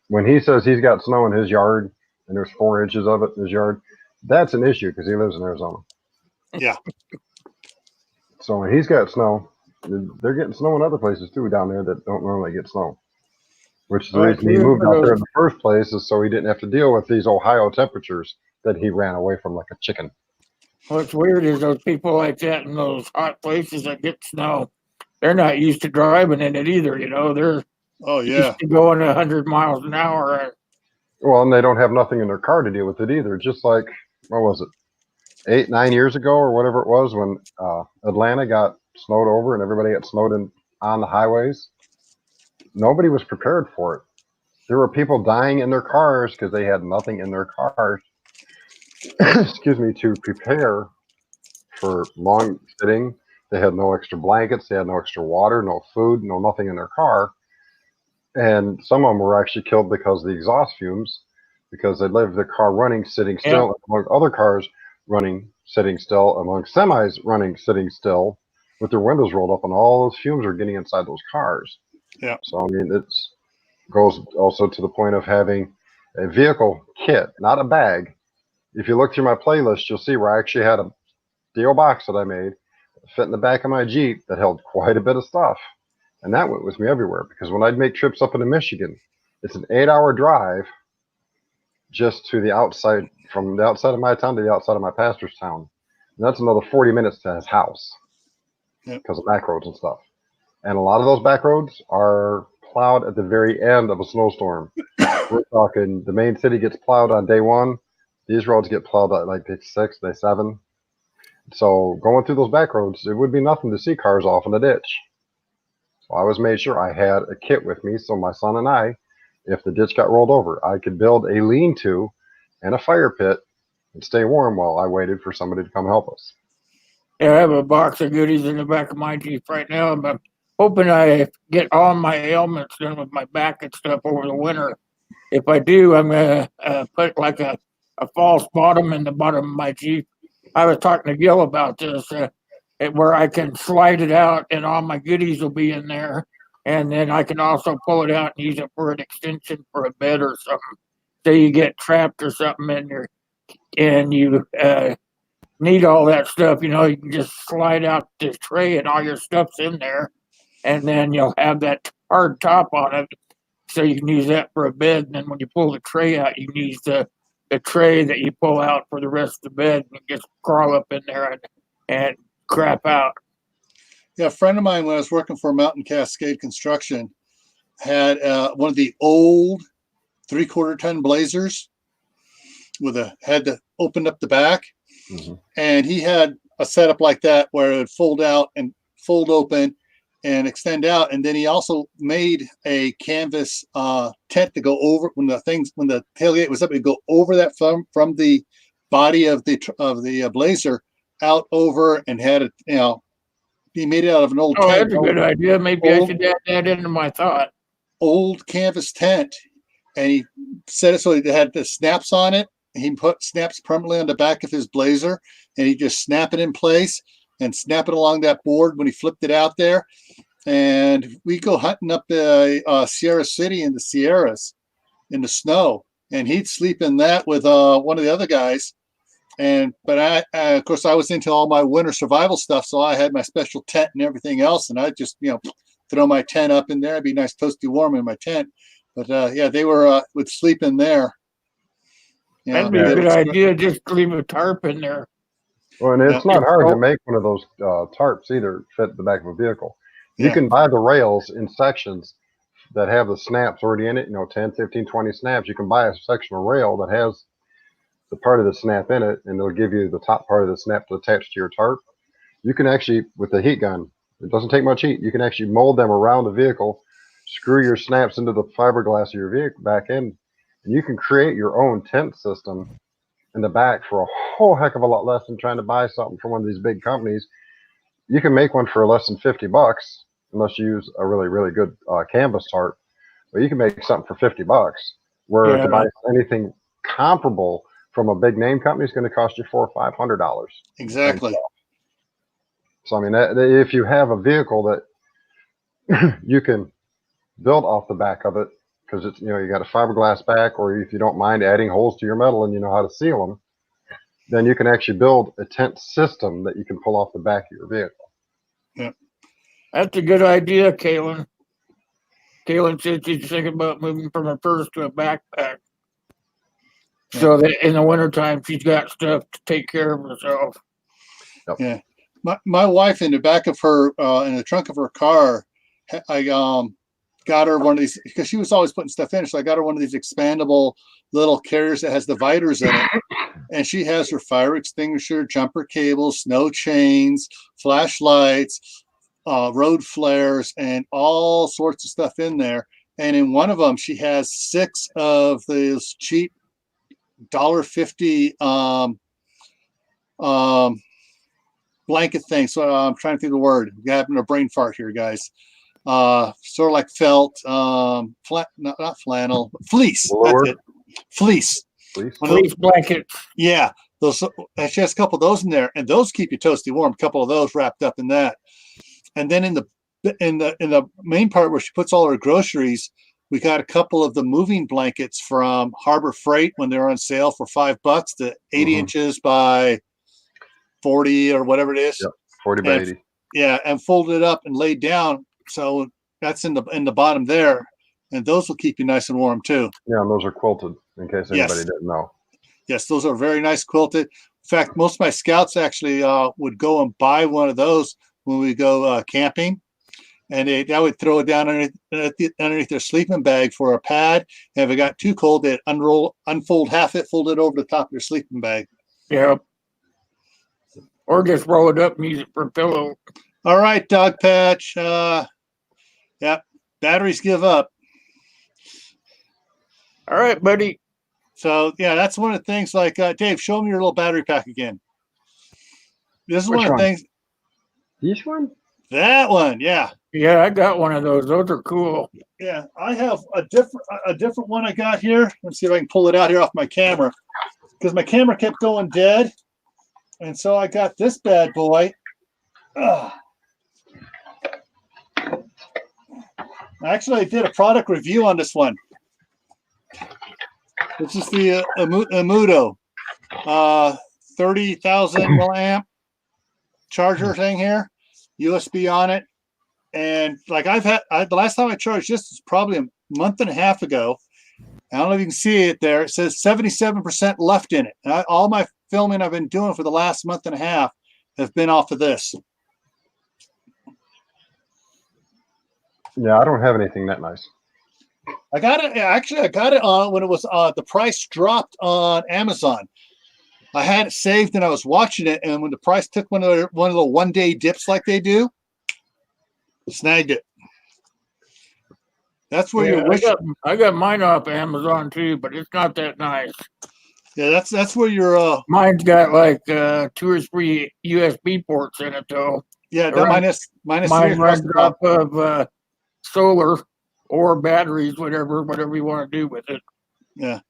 when he says he's got snow in his yard, and there's 4 inches of it in his yard, that's an issue because he lives in Arizona. Yeah. So when he's got snow, they're getting snow in other places too down there that don't normally get snow. Which is the reason he moved out there in the first place, is so he didn't have to deal with these Ohio temperatures that he ran away from like a chicken. What's weird is those people like that in those hot places that get snow, they're not used to driving in it either. They're used to going 100 miles an hour. Well, and they don't have nothing in their car to deal with it either. Just like, what was it, 8-9 years ago or whatever it was, when Atlanta got snowed over and everybody got snowed in on the highways. Nobody was prepared for it. There were people dying in their cars because they had nothing in their cars excuse me, to prepare for long sitting. They had no extra blankets, they had no extra water, no food, no nothing in their car. And some of them were actually killed because of the exhaust fumes, because they left their car running, sitting still, among other cars running, sitting still, among semis running, sitting still, with their windows rolled up, and all those fumes are getting inside those cars. Yeah. So I mean, it goes also to the point of having a vehicle kit, not a bag. If you look through my playlist, you'll see where I actually had a deal box that I made fit in the back of my Jeep that held quite a bit of stuff. And that went with me everywhere, because when I'd make trips up into Michigan, it's an 8-hour drive just to the outside, from the outside of my town to the outside of my pastor's town. And that's another 40 minutes to his house because of back roads and stuff. And a lot of those back roads are plowed at the very end of a snowstorm. We're talking the main city gets plowed on day 1. These roads get plowed at like day 6, day 7. So going through those back roads, it would be nothing to see cars off in the ditch. So I always made sure I had a kit with me, so my son and I, if the ditch got rolled over, I could build a lean-to and a fire pit and stay warm while I waited for somebody to come help us. Yeah, I have a box of goodies in the back of my Jeep right now. I'm hoping I get all my ailments done with my back and stuff over the winter. If I do, I'm going to put like a false bottom in the bottom of my Jeep. I was talking to Gil about this, where I can slide it out and all my goodies will be in there. and then I can also pull it out and use it for an extension for a bed or something. Say you get trapped or something in your and you need all that stuff, you know, you can just slide out this tray and all your stuff's in there, and then you'll have that hard top on it, so you can use that for a bed. And then when you pull the tray out, you can use the tray that you pull out for the rest of the bed, and just crawl up in there and crap out. Yeah, a friend of mine when I was working for Mountain Cascade Construction had one of the old 3/4 ton Blazers with a had to open up the back, and he had a setup like that where it would fold out and fold open and extend out. And then he also made a canvas tent to go over when the tailgate was up, it'd go over that from the body of the Blazer out over, and had it, you know, he made it out of an old Oh, tent. that's a good idea. Maybe I should add that into my thought. Old canvas tent, and he set it so it had the snaps on it. He put snaps permanently on the back of his Blazer, and he just snap it in place and snap it along that board when he flipped it out there. And we go hunting up the Sierra City in the Sierras in the snow, and he'd sleep in that with one of the other guys. But I of course, I was into all my winter survival stuff, so I had my special tent and everything else, and I just, you know, throw my tent up in there. It'd be nice, toasty warm in my tent. But yeah, they would sleep in there. That'd be a good idea. Just leave a tarp in there. Well, and it's not hard to make one of those tarps either fit the back of a vehicle. You Yeah. can buy the rails in sections that have the snaps already in it, you know, 10, 15, 20 snaps. You can buy a section of rail that has the part of the snap in it, and it'll give you the top part of the snap to attach to your tarp. You can actually, with the heat gun, it doesn't take much heat. You can actually mold them around the vehicle, screw your snaps into the fiberglass of your vehicle back in, and you can create your own tent system in the back for a whole heck of a lot less than trying to buy something from one of these big companies. You can make one for less than $50 unless you use a really, really good canvas tarp. But you can make something for $50. Where to buy anything comparable from a big name company is going to cost you $400 or $500. Exactly. So I mean, if you have a vehicle that you can build off the back of it, because it's, you know, you got a fiberglass back, or if you don't mind adding holes to your metal and you know how to seal them, then you can actually build a tent system that you can pull off the back of your vehicle. Yeah, that's a good idea, Kaylin. Kaylin said she's thinking about moving from a purse to a backpack, so that in the wintertime she's got stuff to take care of herself. Yep. Yeah, my wife, in the back of her in the trunk of her car, I got her one of these because she was always putting stuff in. So I got her one of these expandable little carriers that has dividers in it, and she has her fire extinguisher, jumper cables, snow chains, flashlights, road flares, and all sorts of stuff in there. And in one of them, she has 6 of those cheap $1.50 blanket things. So I'm trying to think of the word. You're having a brain fart here, guys. Sort of like felt, not flannel, fleece. That's it. Fleece. Fleece blanket. Yeah, those. She has a couple of those in there, and those keep you toasty warm. A couple of those wrapped up in that, and then in the main part where she puts all her groceries, we got a couple of the moving blankets from Harbor Freight when they're on sale for $5. The 80 inches by 40 or whatever it is. Yep, 40 by 80. Yeah, and folded it up and laid down. So that's in the bottom there, and those will keep you nice and warm too. Yeah, and those are quilted, in case anybody didn't know. Yes, those are very nice quilted. In fact, most of my scouts actually would go and buy one of those when we go camping, and I would throw it down underneath their sleeping bag for a pad. And if it got too cold, they'd unfold half it, fold it over the top of your sleeping bag. Yep. Or just roll it up and use it for a pillow. All right, Dog Patch. Yep, batteries give up. All right, buddy. So yeah, that's one of the things. Like Dave, show me your little battery pack again. This is one of the things. This one? That one, yeah. Yeah, I got one of those. Those are cool. Yeah, I have a different one I got here. Let's see if I can pull it out here off my camera, because my camera kept going dead, and so I got this bad boy. Actually, I did a product review on this one. This is the Amudo 30,000 milliamp charger thing here, USB on it. And like the last time I charged this is probably a month and a half ago. I don't know if you can see it there. It says 77% left in it. And all my filming I've been doing for the last month and a half have been off of this. Yeah, I don't have anything that nice. I got it. Actually, I got it on when it was the price dropped on Amazon. I had it saved and I was watching it, and when the price took one of the 1-day dips like they do, snagged it. That's where your wish. I got mine off Amazon too, but it's not that nice. Yeah, that's where your Mine's got like 2 or 3 USB ports in it though. yeah, that minus Mine three runs off of solar or batteries, whatever you want to do with it. Yeah,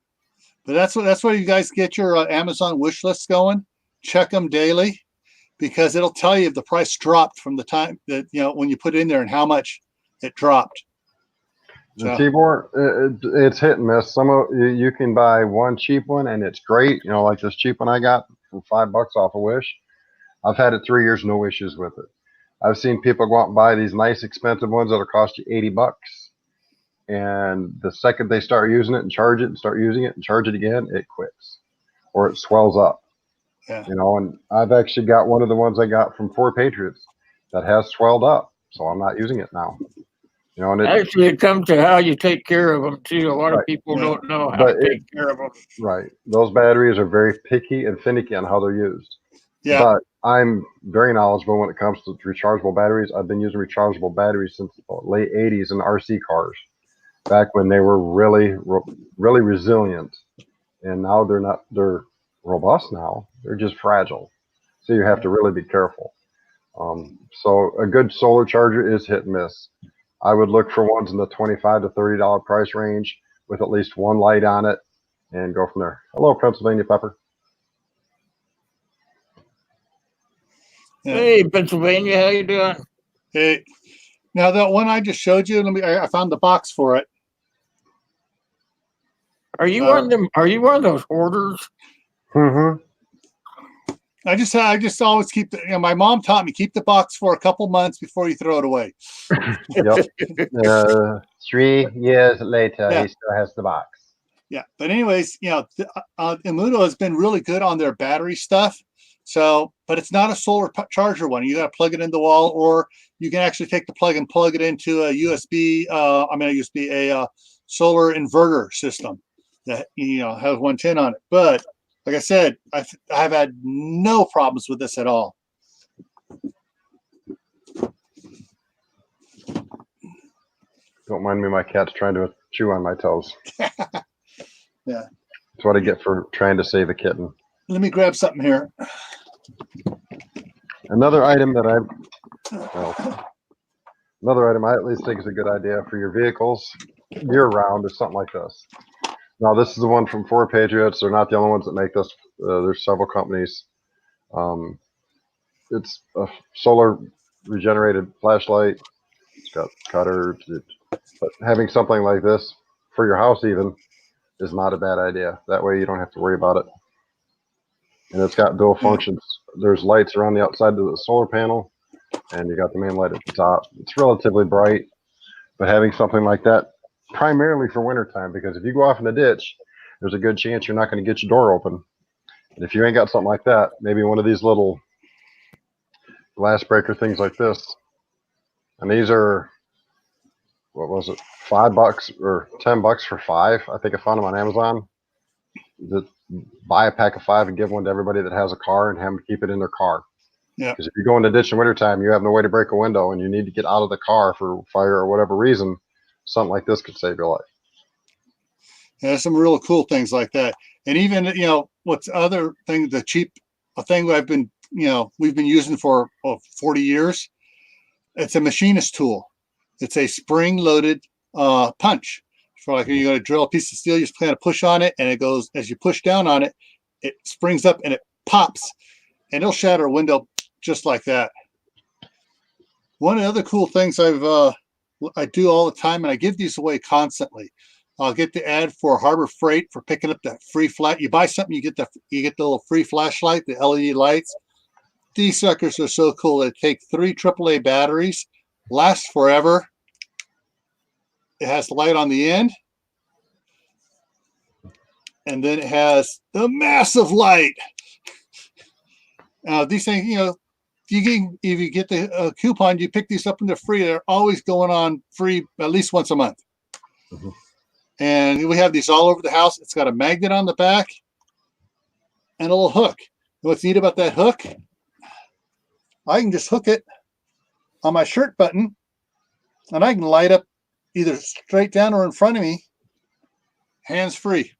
but that's where you guys get your Amazon wish lists going. Check them daily, because it'll tell you if the price dropped from the time that when you put it in there and how much it dropped. The Tibor, it's hit and miss. Some of you can buy one cheap one and it's great. Like this cheap one I got for $5 off of Wish. I've had it 3 years, no issues with it. I've seen people go out and buy these nice expensive ones that'll cost you $80. And the second they start using it and charge it and start using it and charge it again, it quits or it swells up. Yeah. And I've actually got one of the ones I got from 4Patriots that has swelled up. So I'm not using it now. And Actually, it comes to how you take care of them too. A lot of people don't know how to take care of them. Right. Those batteries are very picky and finicky on how they're used. Yeah. But I'm very knowledgeable when it comes to rechargeable batteries. I've been using rechargeable batteries since the late 80s in RC cars, back when they were really, really resilient. And now they're not, they're robust now. They're just fragile. So you have to really be careful. So a good solar charger is hit and miss. I would look for ones in the $25 to $30 price range with at least one light on it and go from there. Hello, Pennsylvania Pepper. Yeah. Hey, Pennsylvania, how you doing? Hey, now that one I just showed you, I found the box for it. Are you one of them? Are you one of those hoarders? Mm-hmm. I just always keep my mom taught me, keep the box for a couple months before you throw it away. Yep. 3 years later, he still has the box. Yeah. But anyways, Amudo has been really good on their battery stuff. So, but it's not a solar charger one. You got to plug it in the wall, or you can actually take the plug and plug it into a USB, a solar inverter system that, has 110 on it. But like I said, I've had no problems with this at all. Don't mind me, my cat's trying to chew on my toes. Yeah. That's what I get for trying to save a kitten. Let me grab something here. Another item that I at least think is a good idea for your vehicles year round is something like this. Now, this is the one from 4Patriots. They're not the only ones that make this. There's several companies. It's a solar regenerated flashlight. It's got cutters. But having something like this for your house even is not a bad idea. That way you don't have to worry about it. And it's got dual functions. There's lights around the outside of the solar panel, and you got the main light at the top. It's relatively bright, but having something like that, primarily for wintertime, because if you go off in the ditch, there's a good chance you're not going to get your door open. And if you ain't got something like that, maybe one of these little glass breaker things like this. And these are, what was it, $5 or $10 for 5? I think I found them on Amazon. Buy a pack of 5 and give one to everybody that has a car and have them keep it in their car. Yeah. Because if you go in the ditch in wintertime, you have no way to break a window and you need to get out of the car for fire or whatever reason, something like this could save your life. Yeah, some real cool things like that. And even, what's other thing, a thing I've been, we've been using for 40 years. It's a machinist tool. It's a spring loaded punch. For like you're going to drill a piece of steel, you just kind of push on it and it goes, as you push down on it, it springs up and it pops and it'll shatter a window just like that. One of the other cool things I've I do all the time, and I give these away constantly. I'll get the ad for Harbor Freight for picking up that free flat. You buy something, you get the little free flashlight, the LED lights. These suckers are so cool. They take 3 AAA batteries, last forever. It has the light on the end, and then it has the massive light. These things, if you get the coupon, you pick these up and they're free. They're always going on free at least once a month. Mhm. And we have these all over the house. It's got a magnet on the back and a little hook. And what's neat about that hook, I can just hook it on my shirt button and I can light up either straight down or in front of me, hands free.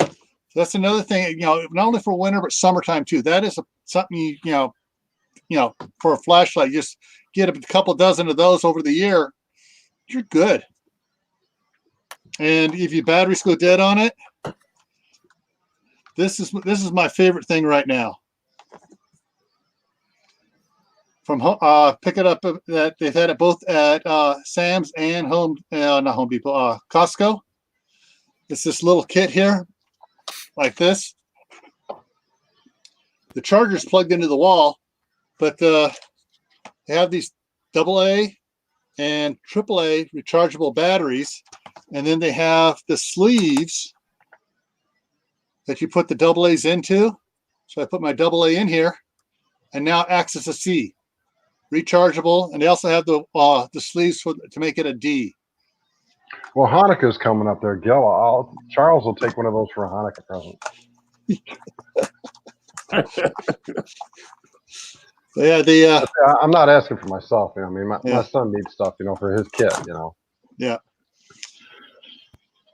So that's another thing, not only for winter, but summertime too. That is something, for a flashlight, just get a couple dozen of those over the year. You're good. And if your batteries go dead on it, this is my favorite thing right now. From pick it up that they've had it both at Sam's and not Home Depot, Costco. It's this little kit here, like this. The charger's plugged into the wall, but they have these AA and AAA rechargeable batteries, and then they have the sleeves that you put the AA's into. So I put my AA in here, and now it acts as a C, rechargeable, and they also have the sleeves to make it a D. Well, Hanukkah's coming up there, Gil. Charles will take one of those for a Hanukkah present. Yeah, I'm not asking for myself. I mean, my Yeah. son needs stuff, for his kid. Yeah.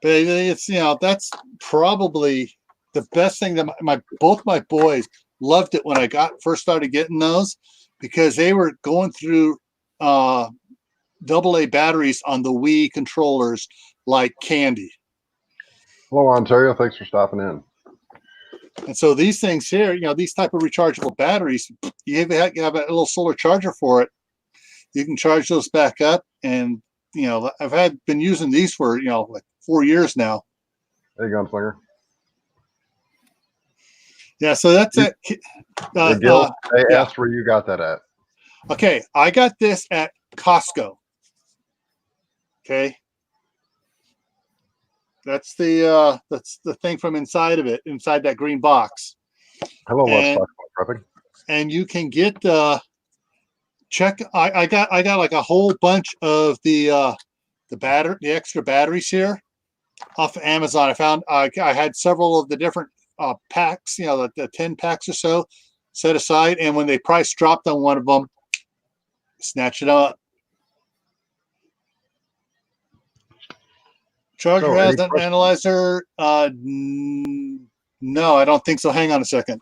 But it's that's probably the best thing that both my boys loved it when I first started getting those, because they were going through AA batteries on the Wii controllers like candy. Hello, Ontario. Thanks for stopping in. And so these things here, these type of rechargeable batteries, you have a little solar charger for it. You can charge those back up, and I've been using these for like 4 years now. Hey, Gunslinger. Yeah, so that's it. Hey, Gil, they yeah. asked where you got that at. Okay, I got this at Costco. Okay, that's the thing from inside of it, inside that green box. Hello, let's And- talk about prepping. And you can get check. I got like a whole bunch of the extra batteries here off of Amazon. I found I had several of the different packs, the 10 packs or so set aside, and when the price dropped on one of them, snatch it up. Charger So, has any an questions? analyzer. No, I don't think so. Hang on a second.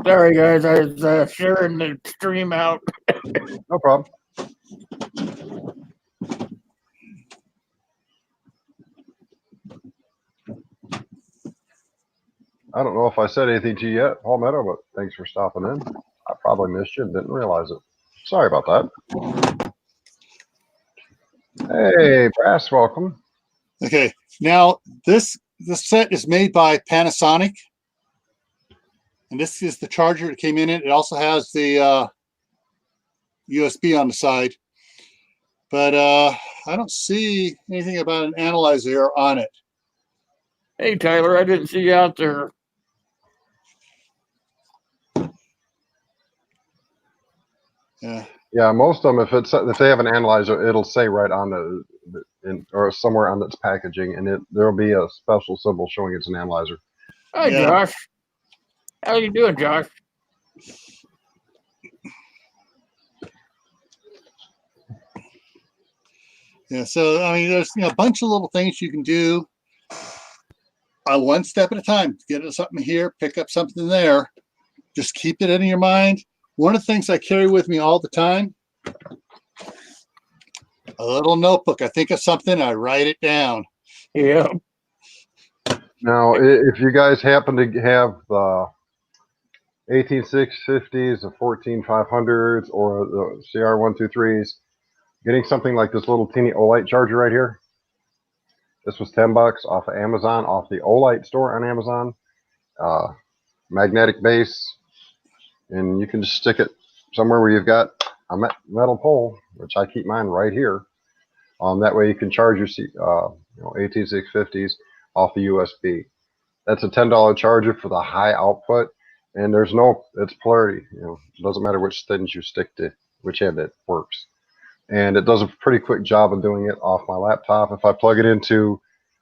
Sorry, guys. I was sharing the stream out. No problem. I don't know if I said anything to you yet, Paul Meadow, but thanks for stopping in. I probably missed you and didn't realize it. Sorry about that. Hey, Brass, welcome. Okay, now this set is made by Panasonic, and this is the charger that came in it. It also has the USB on the side, but I don't see anything about an analyzer here on it. Hey, Tyler, I didn't see you out there. Yeah, Yeah, most of them, if they have an analyzer, it'll say right on or somewhere on its packaging, and there'll be a special symbol showing it's an analyzer. Hi, Yeah. Josh. How you doing, Josh? yeah. So I mean, there's a bunch of little things you can do. One step at a time. Get something here, pick up something there. Just keep it in your mind. One of the things I carry with me all the time, a little notebook. I think of something, I write it down. Yeah. Now, if you guys happen to have the 18650s, the 14500s, or the CR123s. Getting something like this little teeny Olight charger right here. This was $10 off of Amazon, off the Olight store on Amazon. Magnetic base, and you can just stick it somewhere where you've got a metal pole, which I keep mine right here. That way you can charge your 18650s off the USB. That's a $10 charger for the high output, and it's polarity. It doesn't matter which things you stick to, which end it works. And it does a pretty quick job of doing it off my laptop. If I plug it into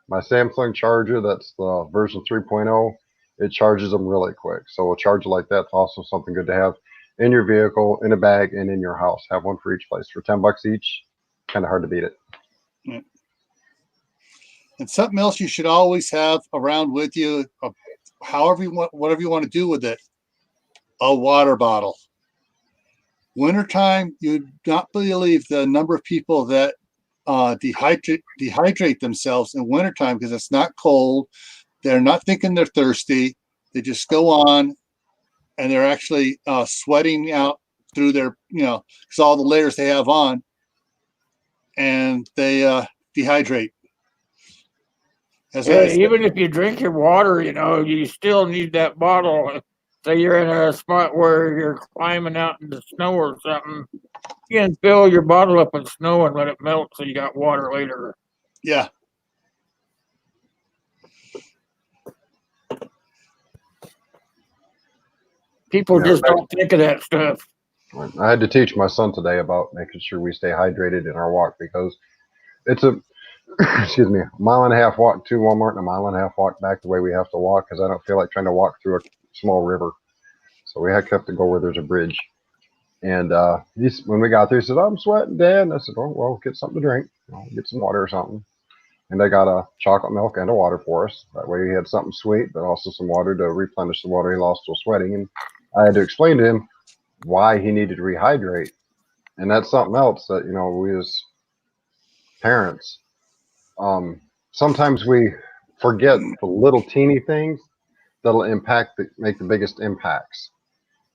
my Samsung charger, that's the version 3.0, it charges them really quick. So a charger like that's also something good to have in your vehicle, in a bag, and in your house. Have one for each place for $10 each. Kind of hard to beat it. Yeah. And something else you should always have around with you, however you want, whatever you want to do with it, a water bottle. Wintertime, you'd not believe the number of people that dehydrate themselves in wintertime because it's not cold. They're not thinking they're thirsty. They just go on and they're actually sweating out through their, because all the layers they have on, and they dehydrate. Even if you drink your water, you still need that bottle. Say you're in a spot where you're climbing out in the snow or something, you can fill your bottle up with snow and let it melt so you got water later. Yeah. People just don't think of that stuff. I had to teach my son today about making sure we stay hydrated in our walk, because it's a excuse me, mile and a half walk to Walmart and a mile and a half walk back the way we have to walk, because I don't feel like trying to walk through a small river. So we had to go where there's a bridge. And when we got there, he said, "I'm sweating, Dad." And I said, "Oh, well, get something to drink. Get some water or something." And I got a chocolate milk and a water for us. That way he had something sweet, but also some water to replenish the water he lost while sweating. And I had to explain to him why he needed to rehydrate. And that's something else that, we as parents, sometimes we forget the little teeny things that'll make the biggest impacts.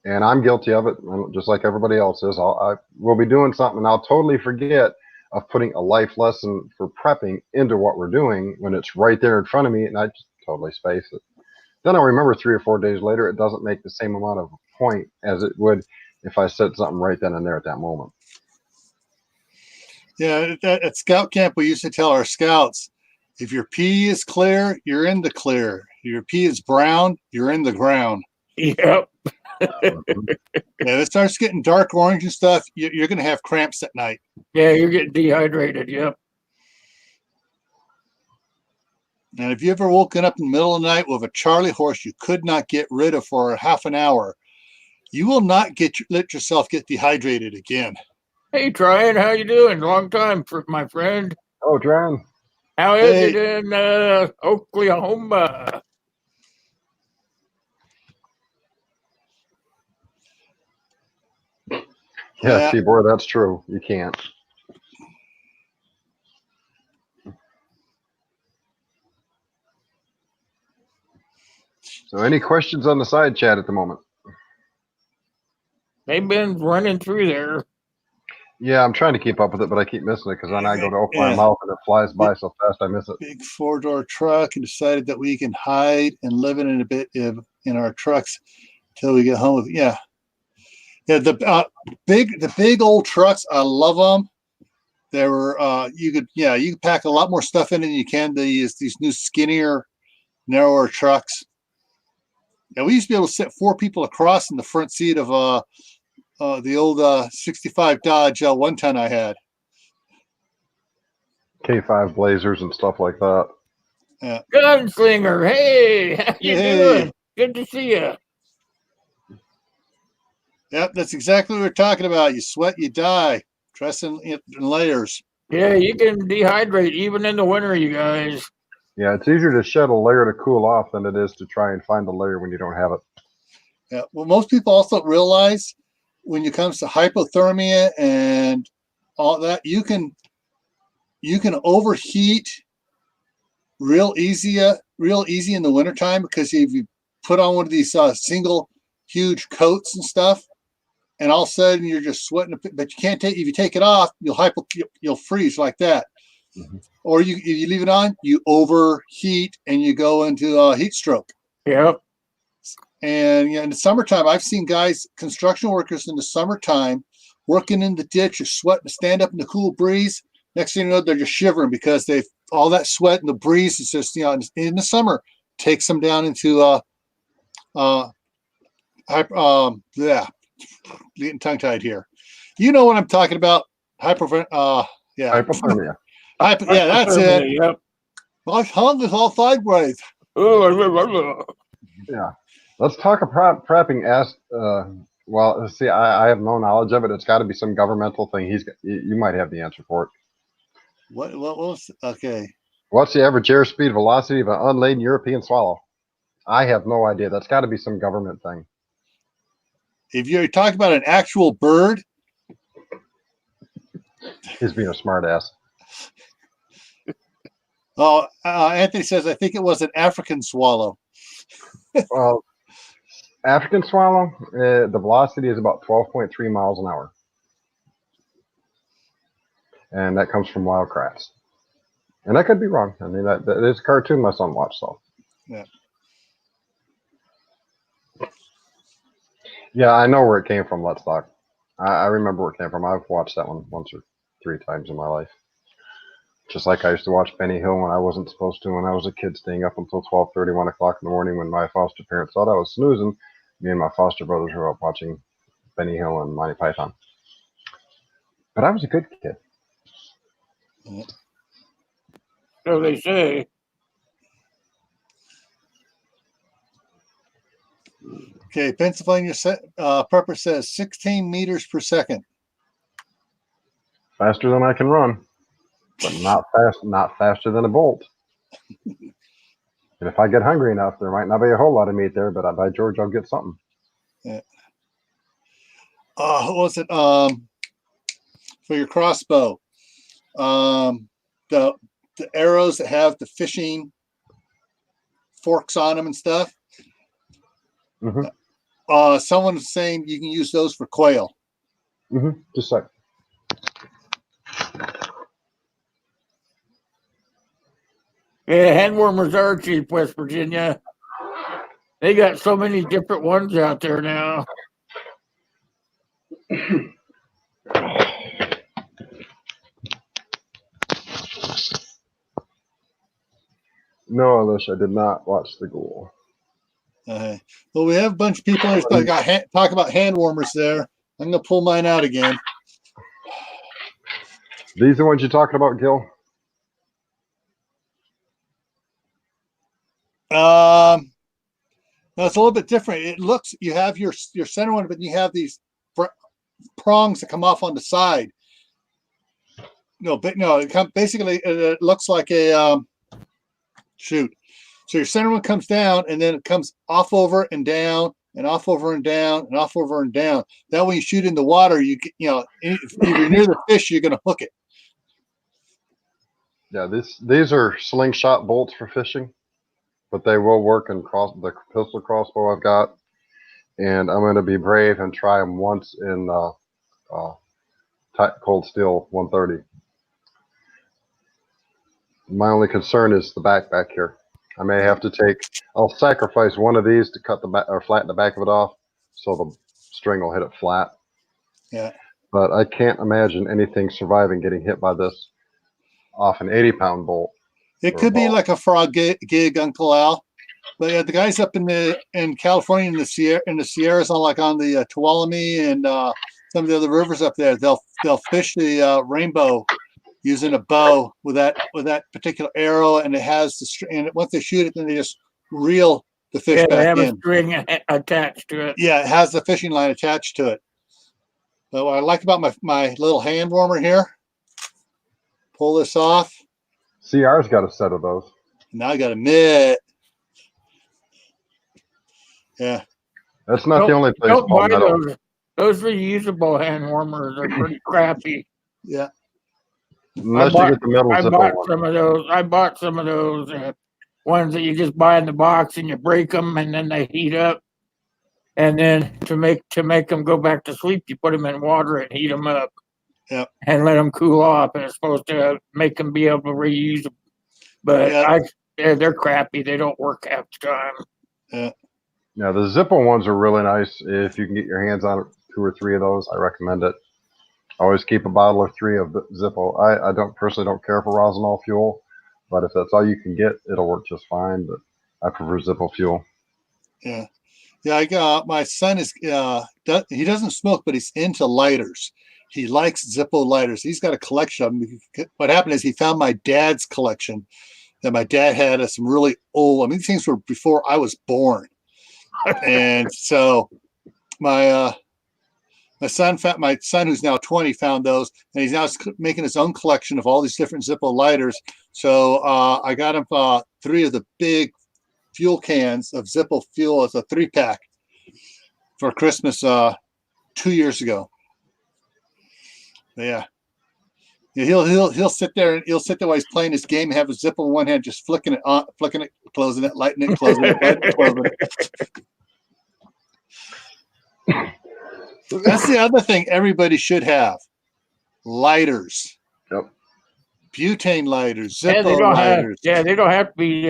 And I'm guilty of it, just like everybody else is. I will be doing something and I'll totally forget of putting a life lesson for prepping into what we're doing when it's right there in front of me, and I just totally space it. Then I remember 3 or 4 days later, it doesn't make the same amount of point as it would if I said something right then and there at that moment. Yeah, at scout camp, we used to tell our scouts, if your pee is clear, you're in the clear. If your pee is brown, you're in the ground. Yep. Yeah, it starts getting dark orange and stuff, you're going to have cramps at night. Yeah, you're getting dehydrated. Yep. And if you ever woken up in the middle of the night with a Charlie horse you could not get rid of for half an hour, you will not let yourself get dehydrated again. Hey, Tryon, how you doing? Long time, my friend. Oh, Tryon. How is it in Oklahoma? Yeah, Tibor, that's true. You can't. So any questions on the side chat at the moment? They've been running through there. Yeah, I'm trying to keep up with it, but I keep missing it because then I go to open my mouth and it flies by so fast I miss it. Big 4-door truck, and decided that we can hide and live in a bit in our trucks till we get home. Yeah. The big old trucks, I love them. They were you could pack a lot more stuff in than you can these new skinnier, narrower trucks. And we used to be able to sit 4 people across in the front seat of the old 65 Dodge 1-ton I had. K5 Blazers and stuff like that. Yeah. Gunslinger, hey, how you doing? Good to see you. Yep, that's exactly what we're talking about. You sweat, you die. Dress in layers. Yeah, you can dehydrate even in the winter, you guys. Yeah, it's easier to shed a layer to cool off than it is to try and find a layer when you don't have it. Yeah, well, most people also realize when it comes to hypothermia and all that, you can overheat real easy in the wintertime, because if you put on one of these single huge coats and stuff, and all of a sudden you're just sweating. But you can't take if you take it off, you'll freeze like that. Mhm. Or if you leave it on, you overheat and you go into a heat stroke. Yep. And in the summertime, I've seen guys, construction workers in the summertime, working in the ditch, sweating, stand up in the cool breeze. Next thing you know, they're just shivering because they've all that sweat and the breeze is just, in the summer takes them down into getting tongue tied here. You know what I'm talking about? Yeah, Hypothermia. yeah, that's it. Yep. My tongue is all sideways. Yeah. Let's talk about prepping. Well, see, I have no knowledge of it. It's got to be some governmental thing. You might have the answer for it. What was okay? What's the average airspeed velocity of an unladen European swallow? I have no idea. That's got to be some government thing. If you're talking about an actual bird, He's being a smart ass. Anthony says, I think it was an African swallow. Well, African swallow, the velocity is about 12.3 miles an hour. And that comes from Wildcrafts. And I could be wrong. I mean, that is a cartoon my son watched, so. Yeah. Yeah, I know where it came from, Let's Talk. I remember where it came from. I've watched that one once or 3 times in my life. Just like I used to watch Benny Hill when I wasn't supposed to when I was a kid, staying up until 12:30, 1 o'clock in the morning when my foster parents thought I was snoozing. Me and my foster brothers were up watching Benny Hill and Monty Python. But I was a good kid. So they say. Okay, Pennsylvania Prepper says 16 meters per second. Faster than I can run, but not faster than a bolt. And if I get hungry enough, there might not be a whole lot of meat there, but by George, I'll get something. Yeah. What was it? For your crossbow, the arrows that have the fishing forks on them and stuff. Mm-hmm. Someone was saying you can use those for quail. Mm-hmm. Just like. Yeah, hand warmers are cheap, West Virginia. They got so many different ones out there now. No, Alicia, I did not watch The Ghoul. Well, we have a bunch of people that got talk about hand warmers there. I'm going to pull mine out again. These the ones you're talking about, Gil? No, it's a little bit different. It looks, you have your center one, but you have these prongs that come off on the side. Basically, it looks like a shoot. So your center one comes down, and then it comes off over and down, and off over and down, and off over and down. That when you shoot in the water, if you're near the fish, you're going to hook it. Yeah, these are slingshot bolts for fishing, but they will work in the pistol crossbow I've got, and I'm going to be brave and try them once in cold steel 130. My only concern is the back here. I may have to I'll sacrifice one of these to cut the back or flatten the back of it off, so the string will hit it flat. Yeah. But I can't imagine anything surviving getting hit by this off an 80-pound bolt. It could be like a frog gig, Uncle Al. But yeah, the guys up in California in the Sierras, on the Tuolumne and some of the other rivers up there, they'll fish the rainbow using a bow with that particular arrow, and it has and once they shoot it, then they just reel the fish back in. They have a string attached to it. Yeah, it has the fishing line attached to it. But what I like about my little hand warmer here, pull this off. CR's got a set of those. Now I got a mitt. Yeah. That's not the only place. Don't buy those. Those reusable hand warmers are pretty crappy. Yeah. Unless you get the metal I Zippo bought one. some of those. I bought some of those ones that you just buy in the box and you break them and then they heat up. And then to make them go back to sleep, you put them in water and heat them up. Yep. And let them cool off, and it's supposed to make them be able to reuse them. But Yeah. they're crappy. They don't work half the time. Yeah, the Zippo ones are really nice. If you can get your hands on 2 or 3 of those, I recommend it. Always keep a bottle or 3 of Zippo. I don't care for Rosinol fuel, but if that's all you can get, it'll work just fine. But I prefer Zippo fuel. Yeah. I got my son is he doesn't smoke, but he's into lighters. He likes Zippo lighters. He's got a collection of them. What happened is he found my dad's collection that my dad had some really old. I mean, these things were before I was born, and so my son who's now 20 found those, and he's now making his own collection of all these different Zippo lighters. So I got him 3 of the big fuel cans of Zippo fuel as a 3-pack for Christmas 2 years ago. Yeah. He'll sit there while he's playing his game and have a Zippo in one hand, just flicking it on, flicking it, closing it, lighting it, closing it, lighting it, closing it. That's the other thing everybody should have. Lighters. Yep. Butane lighters, Yeah, Zippo lighters. they don't have to be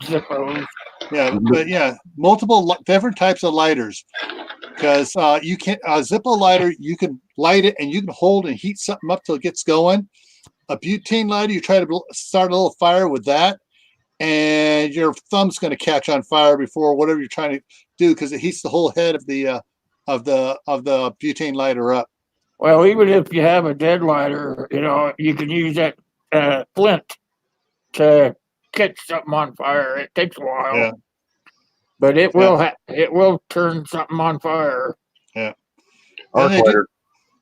Zippos. Yeah, but multiple different types of lighters. Because you can a Zippo lighter, you can light it and you can hold and heat something up till it gets going. A butane lighter, you try to start a little fire with that, and your thumb's going to catch on fire before whatever you're trying to do because it heats the whole head of the butane lighter up. Well, even if you have a dead lighter, you can use that flint to catch something on fire. It takes a while. Yeah. But it will turn something on fire. Yeah. Arc lighter.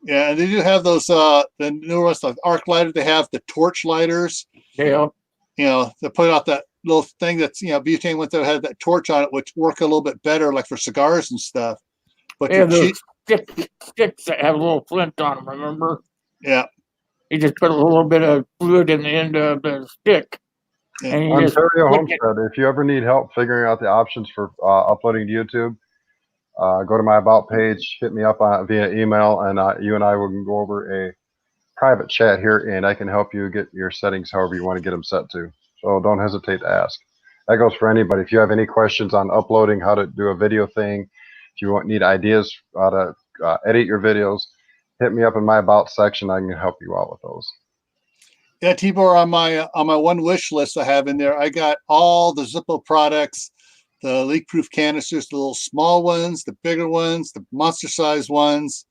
And they do have those the newer ones like arc lighter. They have the torch lighters. Yeah. They put out that little thing that's butane with that had that torch on it, which work a little bit better, like for cigars and stuff. But those sticks that have a little flint on them. Remember? Yeah. You just put a little bit of fluid in the end of the stick. Yeah. And you Ontario Homestead, if you ever need help figuring out the options for uploading to YouTube, go to my About page, hit me up via email, and you and I will go over a private chat here, and I can help you get your settings however you want to get them set to. So don't hesitate to ask. That goes for anybody. If you have any questions on uploading, how to do a video thing, if you need ideas how to edit your videos, hit me up in my About section. I can help you out with those. Yeah, Tibor, on my one wish list I have in there, I got all the Zippo products, the leak-proof canisters, the little small ones, the bigger ones, the monster-sized ones.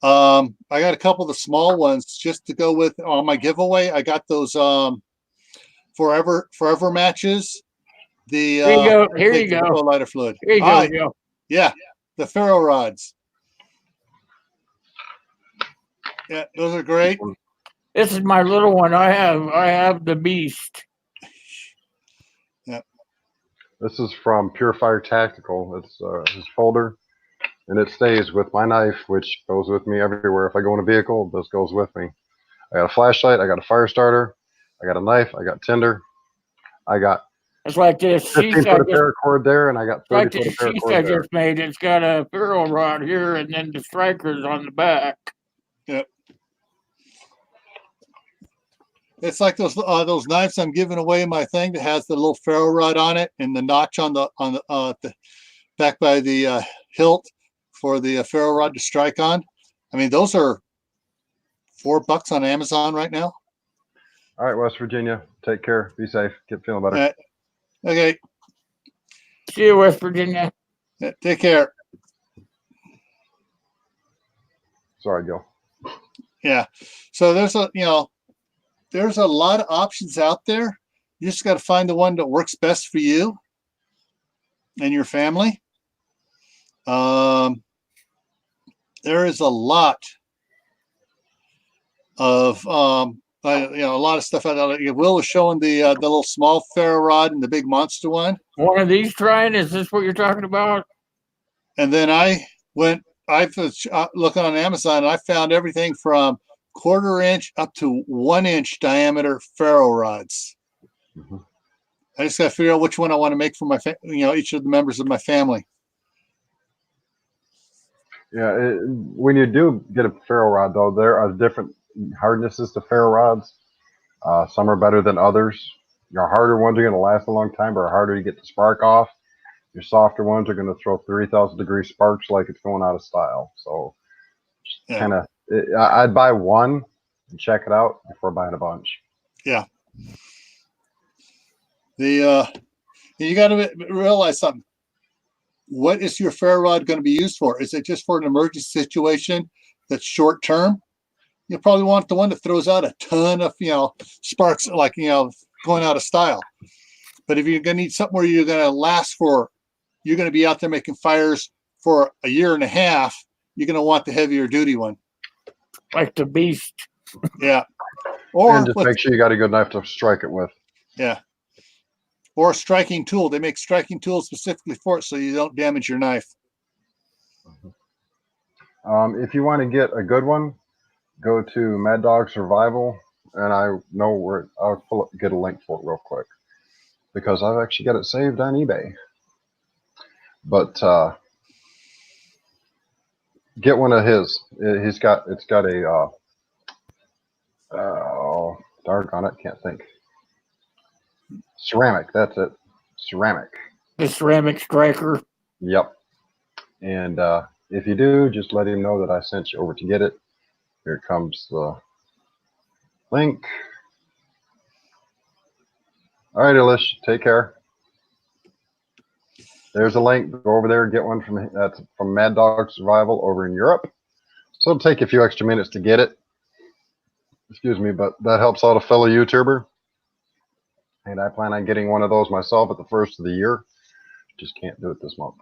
I got a couple of the small ones just to go with on my giveaway. I got those forever matches. Here you go. Here you go. Zippo lighter fluid. Here you go, Joe. Yeah, the ferro rods. Yeah, those are great. This is my little one. I have the beast. Yeah. This is from Purifier Tactical. It's his folder, and it stays with my knife, which goes with me everywhere. If I go in a vehicle, this goes with me. I got a flashlight. I got a fire starter. I got a knife. I got tinder. I got it's like this 15 foot of paracord there, and I got 30 foot of paracord there. I just made. It's got a ferro rod here, and then the strikers on the back. Yep. It's like those knives I'm giving away in my thing that has the little ferro rod on it and the notch on the back by the hilt for the ferro rod to strike on. I mean, those are $4 on Amazon right now. All right, West Virginia. Take care. Be safe. Get feeling better. Okay. See you, West Virginia. Yeah, take care. Sorry, Gil. Yeah. So there's a lot of options out there. You just got to find the one that works best for you and your family. There is a lot of a lot of stuff out there. Will was showing the little small ferro rod and the big monster one. One of these trying? Is this what you're talking about? And then I was looking on Amazon and I found everything from 1/4 inch up to 1 inch diameter ferro rods. Mm-hmm. I just got to figure out which one I want to make for my each of the members of my family. Yeah, when you do get a ferro rod, though, there are different hardnesses to ferro rods. Some are better than others. Your harder ones are going to last a long time, but are harder to get the spark off. Your softer ones are going to throw 3,000-degree sparks like it's going out of style. So, Yeah. kind of, I'd buy one and check it out before buying a bunch. Yeah. You got to realize something. What is your ferro rod going to be used for? Is it just for an emergency situation that's short term? You probably want the one that throws out a ton of, sparks, like, going out of style. But if you're going to need something where you're going to last for, you're going to be out there making fires for a year and a half, you're going to want the heavier duty one. Like the beast. Yeah. And just make sure you got a good knife to strike it with. Yeah. Or a striking tool. They make striking tools specifically for it so you don't damage your knife. If you want to get a good one, go to Mad Dog Survival, and I know where I'll get a link for it real quick because I've actually got it saved on eBay. But get one of his. It's got a oh, doggone it, can't think. Ceramic, that's it. Ceramic. The ceramic striker. Yep. And if you do, just let him know that I sent you over to get it. Here comes the link. All right, Elish, take care. There's a link. Go over there and get one from Mad Dog Survival over in Europe. So it'll take you a few extra minutes to get it. Excuse me, but that helps out a fellow YouTuber. And I plan on getting one of those myself at the first of the year. Just can't do it this month.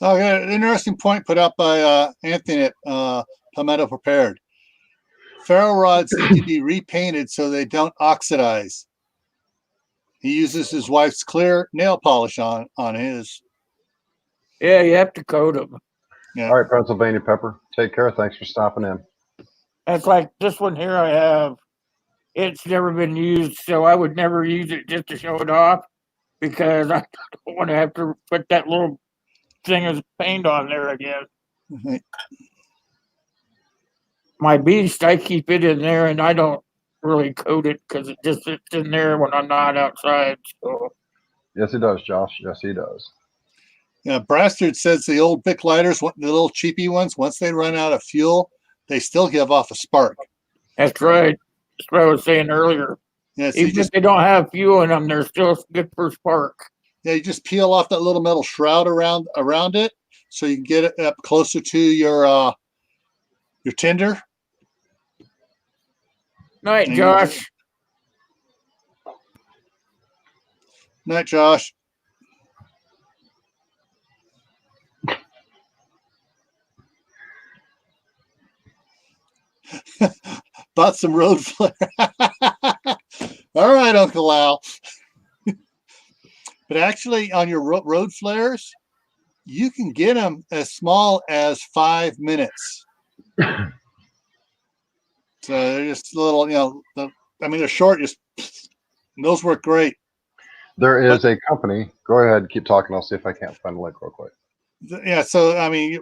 Oh, yeah, an interesting point put up by Anthony at Palmetto Prepared. Ferro rods need to be repainted so they don't oxidize. He uses his wife's clear nail polish on his. Yeah, you have to coat them. Yeah. All right, Pennsylvania Pepper. Take care. Thanks for stopping in. That's like this one here I have. It's never been used, so I would never use it just to show it off because I don't want to have to put that little thing as paint on there again. Mm-hmm. My beast, I keep it in there and I don't really coat it because it just sits in there when I'm not outside. So Yes, he does, Josh. Yes, he does. Yeah, Brastard says the old Bic lighters, the little cheapy ones, once they run out of fuel, they still give off a spark. that's right. That's what I was saying earlier. Yeah, so even if they don't have fuel in them, they're still good for spark. Yeah, you just peel off that little metal shroud around it, so you can get it up closer to your tinder. Night, Josh. Night, Josh. Bought some road flare. All right, Uncle Al. But actually, on your road flares, you can get them as small as 5 minutes. So they're just little, they're short. Those work great. There is a company. Go ahead, keep talking. I'll see if I can't find a link real quick. Yeah, so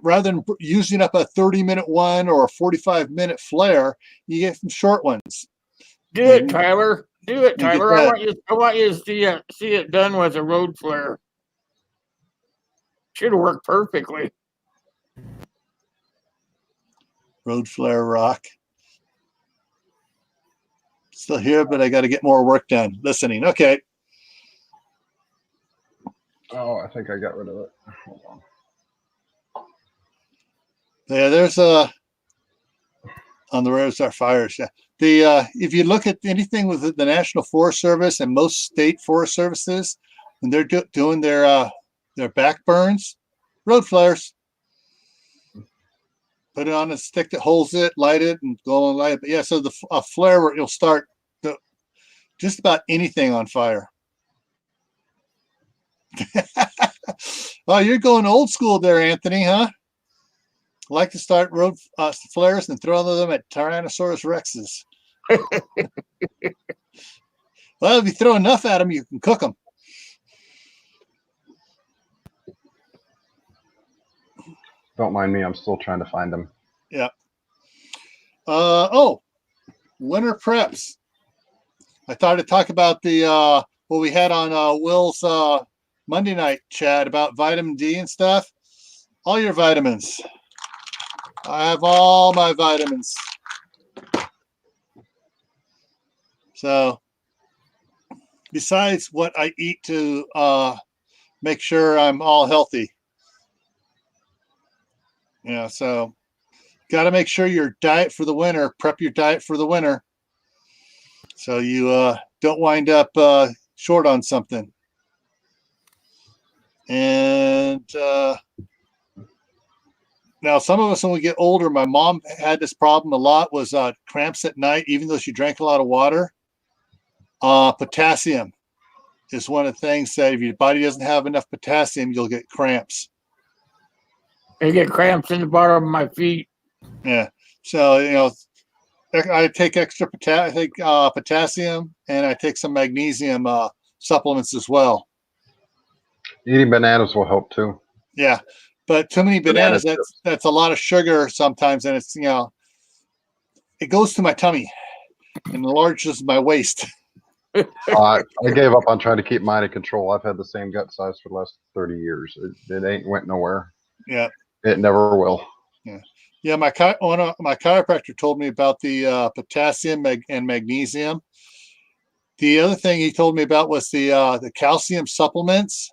rather than using up a 30-minute one or a 45-minute flare, you get some short ones. Do it, Tyler. Do it, Tyler. I want you to see it done with a road flare. Should have worked perfectly. Road flare rock. Still here, but I got to get more work done. Listening. Okay. Oh, I think I got rid of it. Hold on. Yeah, there's on the roads are fires. Yeah. If you look at anything with the National Forest Service and most state forest services, when they're doing their back burns, road flares, put it on a stick that holds it, light it, and go and light it. But yeah, so the flare where you'll start just about anything on fire. Oh, you're going old school there, Anthony, huh? Like to start road flares and throw them at Tyrannosaurus Rexes. Well, if you throw enough at them, you can cook them. Don't mind me. I'm still trying to find them. Winter preps. I thought to talk about the what we had on Will's Monday night chat about vitamin D and stuff. All your vitamins. I have all my vitamins. So besides what I eat to make sure I'm all healthy. Yeah, so got to make sure your diet for the winter, prep your diet for the winter. So you don't wind up short on something. And now some of us, when we get older, my mom had this problem a lot, was cramps at night, even though she drank a lot of water. Potassium is one of the things that if your body doesn't have enough potassium, you'll get cramps. I get cramps in the bottom of my feet. Yeah. So, I take extra potassium, and I take some magnesium supplements as well. Eating bananas will help too. Yeah. But too many bananas, Bananas, that's a lot of sugar sometimes, and it's, it goes to my tummy and enlarges my waist. I gave up on trying to keep mine in control. I've had the same gut size for the last 30 years. It ain't went nowhere. Yeah. It never will. Yeah, my chiropractor told me about the potassium and magnesium. The other thing he told me about was the calcium supplements.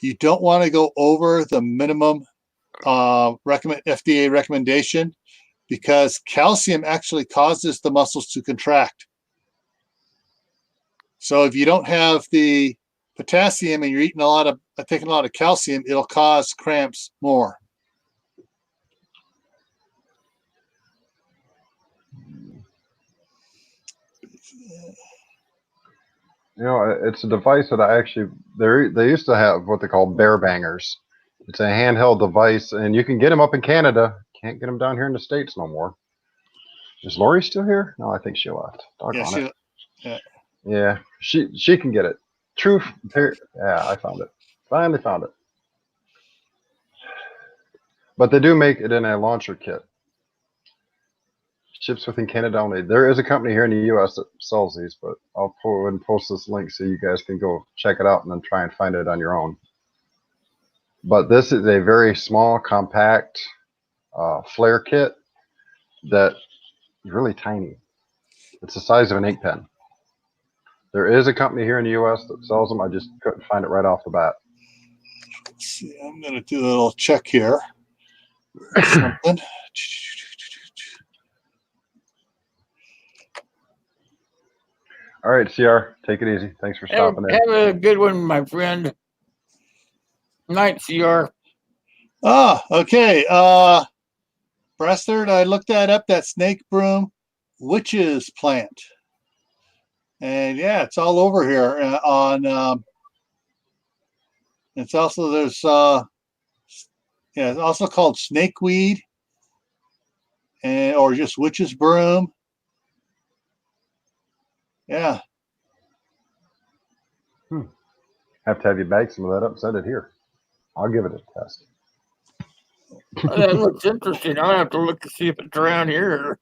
You don't want to go over the minimum FDA recommendation, because calcium actually causes the muscles to contract. So if you don't have the potassium and you're taking a lot of calcium, it'll cause cramps more. It's a device that they used to have what they call bear bangers. It's a handheld device, and you can get them up in Canada. Can't get them down here in the States no more. Is Lori still here? No, I think she left. Doggone it. Yeah, she can get it. Yeah, I found it. Finally found it. But they do make it in a launcher kit. Ships within Canada only. There is a company here in the U.S. that sells these, but I'll post this link so you guys can go check it out and then try and find it on your own. But this is a very small, compact flare kit that is really tiny. It's the size of an ink pen. There is a company here in the U.S. that sells them. I just couldn't find it right off the bat. Let's see, I'm going to do a little check here. Something. All right, CR, take it easy. Thanks for stopping in. Have a good one, my friend. Night, CR. Okay. Breastard, I looked that up, that snake broom witch's plant. And yeah, it's all over here it's also, it's also called snakeweed, or just witch's broom. Yeah. Have to have you bag some of that up and send it here. I'll give it a test. That looks interesting. I'll have to look to see if it's around here.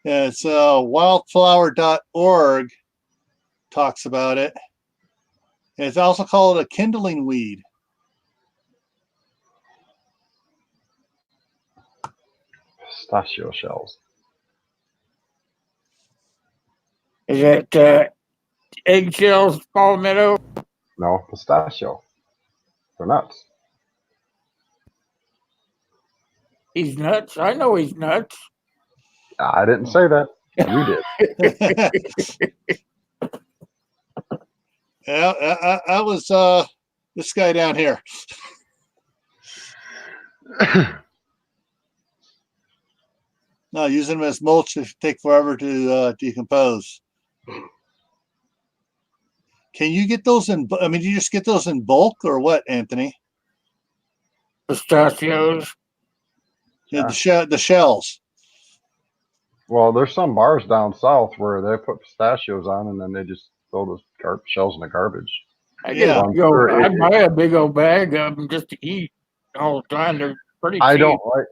Yeah, it's wildflower.org talks about it. And it's also called a kindling weed. Pistachio shells. Is that eggshells, palmetto? No, pistachio. They're nuts. He's nuts. I know he's nuts. I didn't say that. You did. Yeah, I was this guy down here. No, using them as mulch, they take forever to decompose. Can you get those do you just get those in bulk or what, Anthony? Pistachios. Yeah, the shells. Well, there's some bars down south where they put pistachios on and then they just throw those shells in the garbage. I buy a big old bag of them just to eat all the time. They're pretty I cheap. don't like,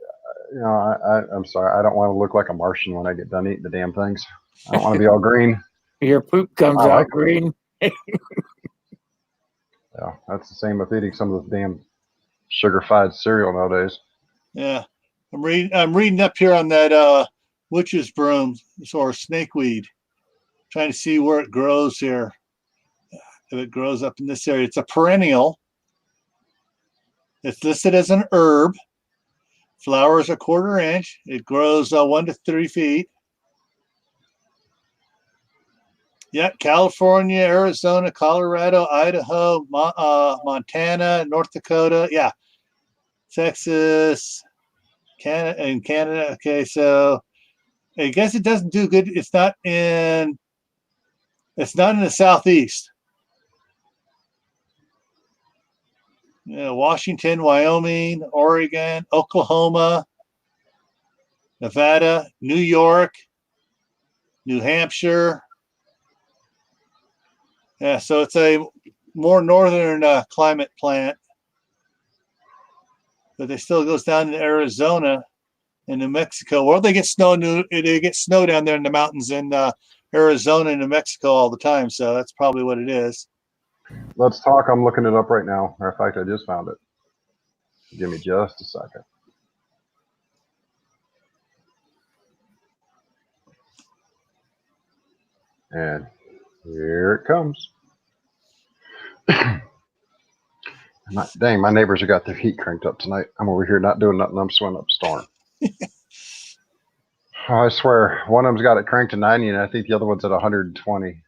I'm sorry. I don't want to look like a Martian when I get done eating the damn things. I don't want to be all green. Your poop comes I out like 'em. green. Yeah, that's the same with eating some of this damn sugar-fried cereal nowadays. Yeah. I'm reading up here on that witch's broom or snakeweed, trying to see where it grows here. If it grows up in this area. It's a perennial. It's listed as an herb. Flowers a 1/4 inch. It grows 1 to 3 feet. Yeah, California, Arizona, Colorado, Idaho, Montana, North Dakota. Yeah, Texas, Canada, and Canada. Okay, so I guess it doesn't do good. It's not in the southeast. Yeah, Washington, Wyoming, Oregon, Oklahoma, Nevada, New York, New Hampshire. Yeah, so it's a more northern climate plant, but it still goes down to Arizona and New Mexico. Well, they get snow. They get snow down there in the mountains in Arizona and New Mexico all the time. So that's probably what it is. Let's talk. I'm looking it up right now. Matter of fact, I just found it. Give me just a second. And here it comes. Dang, my neighbors have got their heat cranked up tonight. I'm over here not doing nothing. I'm swimming up a storm. I swear, one of them's got it cranked to 90, and I think the other one's at 120.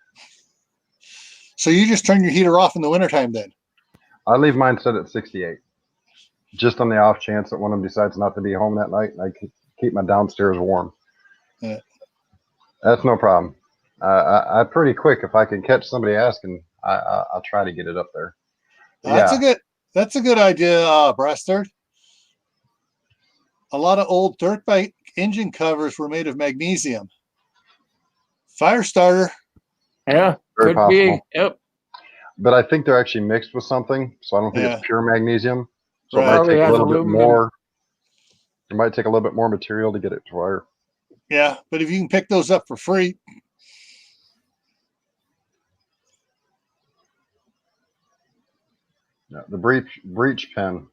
So you just turn your heater off in the wintertime then? I leave mine set at 68, just on the off chance that one of them decides not to be home that night, and I keep my downstairs warm. Yeah. That's no problem. I'm pretty quick. If I can catch somebody asking, I'll try to get it up there. That's a good idea, Brestard. A lot of old dirt bike engine covers were made of magnesium. Fire starter. Yeah, Very could possible. be. Yep. But I think they're actually mixed with something, so I don't think Yeah. it's pure magnesium. So Right. it might Probably take a has little bit aluminum. more. It might take a little bit more material to get it to wire. Yeah, but if you can pick those up for free. Yeah, the breech pen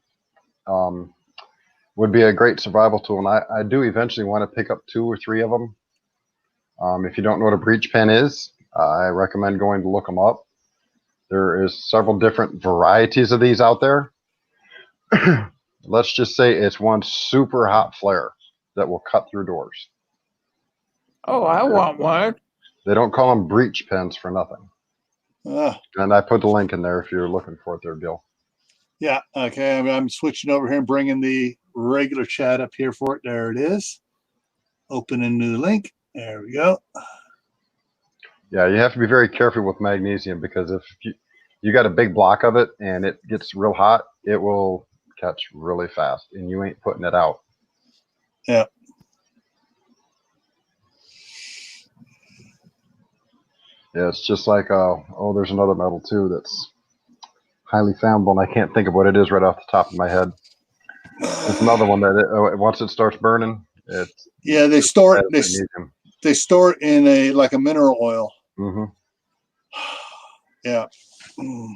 would be a great survival tool, and I do eventually want to pick up 2 or 3 of them. If you don't know what a breech pen is, I recommend going to look them up. There is several different varieties of these out there. Let's just say it's one super hot flare that will cut through doors. Oh, I want one. They don't call them breech pens for nothing. Uh, And I put the link in there if you're looking for it there, Bill. yeah, okay. I'm switching over here and bringing the regular chat up here for it. There it is. Open a new link. There we go. Yeah, you have to be very careful with magnesium, because if you got a big block of it and it gets real hot, it will catch really fast, and you ain't putting it out. Yeah. Yeah, it's just like, there's another metal too that's highly flammable, and I can't think of what it is right off the top of my head. There's another one that once it starts burning, it's Yeah, they store it. magnesium. They store it in a mineral oil. Mm-hmm. Yeah. Mm.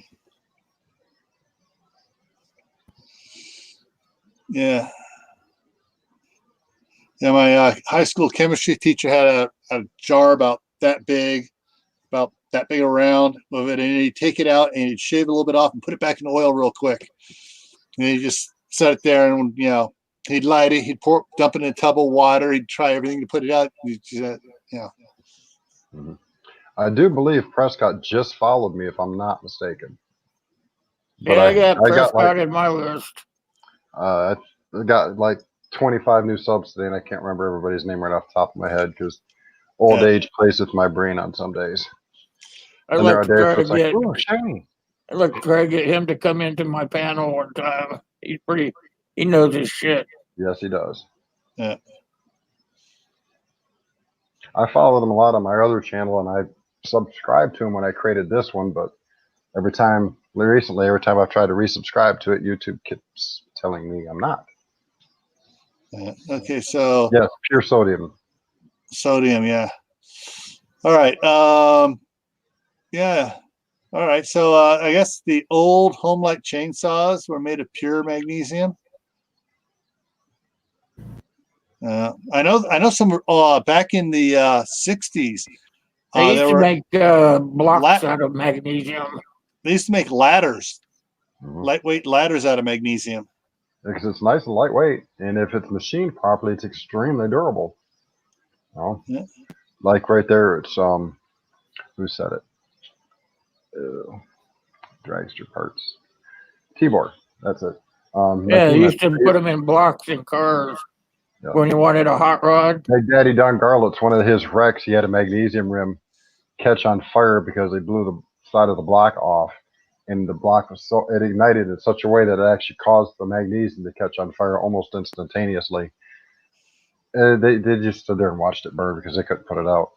Yeah. Yeah, my high school chemistry teacher had a jar about that big around of it, and he'd take it out and he'd shave a little bit off and put it back in the oil real quick. And he just set it there, and he'd light it, he'd dump it in a tub of water, he'd try everything to put it out. Mm-hmm. I do believe Prescott just followed me, if I'm not mistaken. But Yeah, I got Prescott like, in my list. I got like 25 new subs today, and I can't remember everybody's name right off the top of my head because old age plays with my brain on some days. I'd And there like are to days try where to it's get. like, oh, shiny. I'd like to try to get him to come into my panel one time. He knows his shit. Yes, he does. Yeah. I followed him a lot on my other channel, and I subscribed to him when I created this one, but every time I've tried to resubscribe to it, YouTube keeps telling me I'm not. Okay, so Yes, pure sodium. sodium, yeah. All right. Yeah. All right. So I guess the old Home-Light chainsaws were made of pure magnesium. I know some back in the 60s. They used There to were make blocks La- out of magnesium. they used to make ladders, Mhm. lightweight ladders out of magnesium. Because it's nice and lightweight, and if it's machined properly, it's extremely durable. You know? Yeah. Like right there, it's who said it? Dragster parts. Tibor, that's it. Yeah, they Making that. used to put them in blocks in cars Yeah. when you wanted a hot rod. My daddy Don Garlett's one of his wrecks. He had a magnesium rim catch on fire because they blew the side of the block off, and the block was so it ignited in such a way that it actually caused the magnesium to catch on fire almost instantaneously. They just stood there and watched it burn because they couldn't put it out.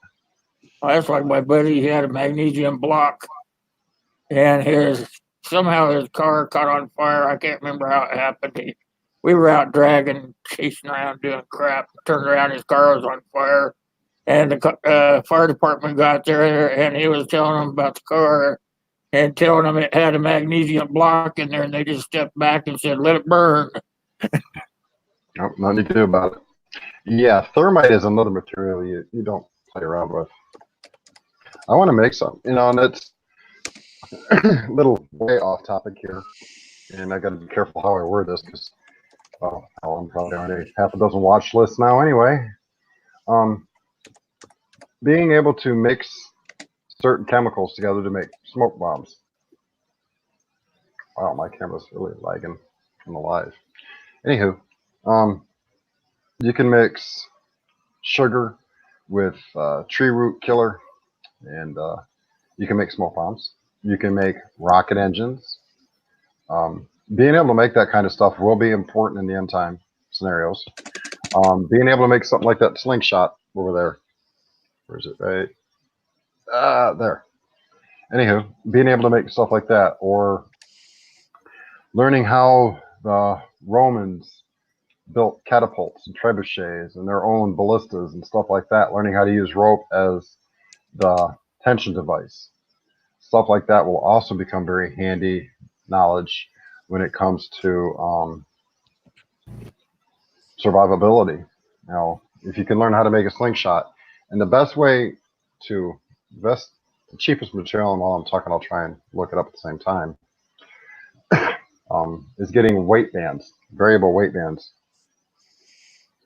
Well, that's like my buddy. He had a magnesium block, and somehow his car caught on fire. I can't remember how it happened. We were out dragging, chasing around, doing crap. Turned around, his car was on fire, and the fire department got there, and he was telling them about the car and telling them it had a magnesium block in there, and they just stepped back and said, "Let it burn." Nope, nothing you can do about it. Yeah, thermite is another material you don't play around with. I want to make some, and it's a little way off topic here, and I got to be careful how I word this because I'm probably on a half a dozen watch lists now anyway. Being able to mix certain chemicals together to make smoke bombs. Wow, my camera's really lagging from the live. Anywho, you can mix sugar with tree root killer, and you can make smoke bombs. You can make rocket engines. Being able to make that kind of stuff will be important in the end time scenarios. Being able to make something like that slingshot over there. Where is it? Right there. Anywho, being able to make stuff like that, or learning how the Romans built catapults and trebuchets and their own ballistas and stuff like that, learning how to use rope as the tension device. Stuff like that will also become very handy knowledge when it comes to survivability. If you can learn how to make a slingshot, and the best way to invest the cheapest material, and while I'm talking, I'll try and look it up at the same time, is getting weight bands, variable weight bands.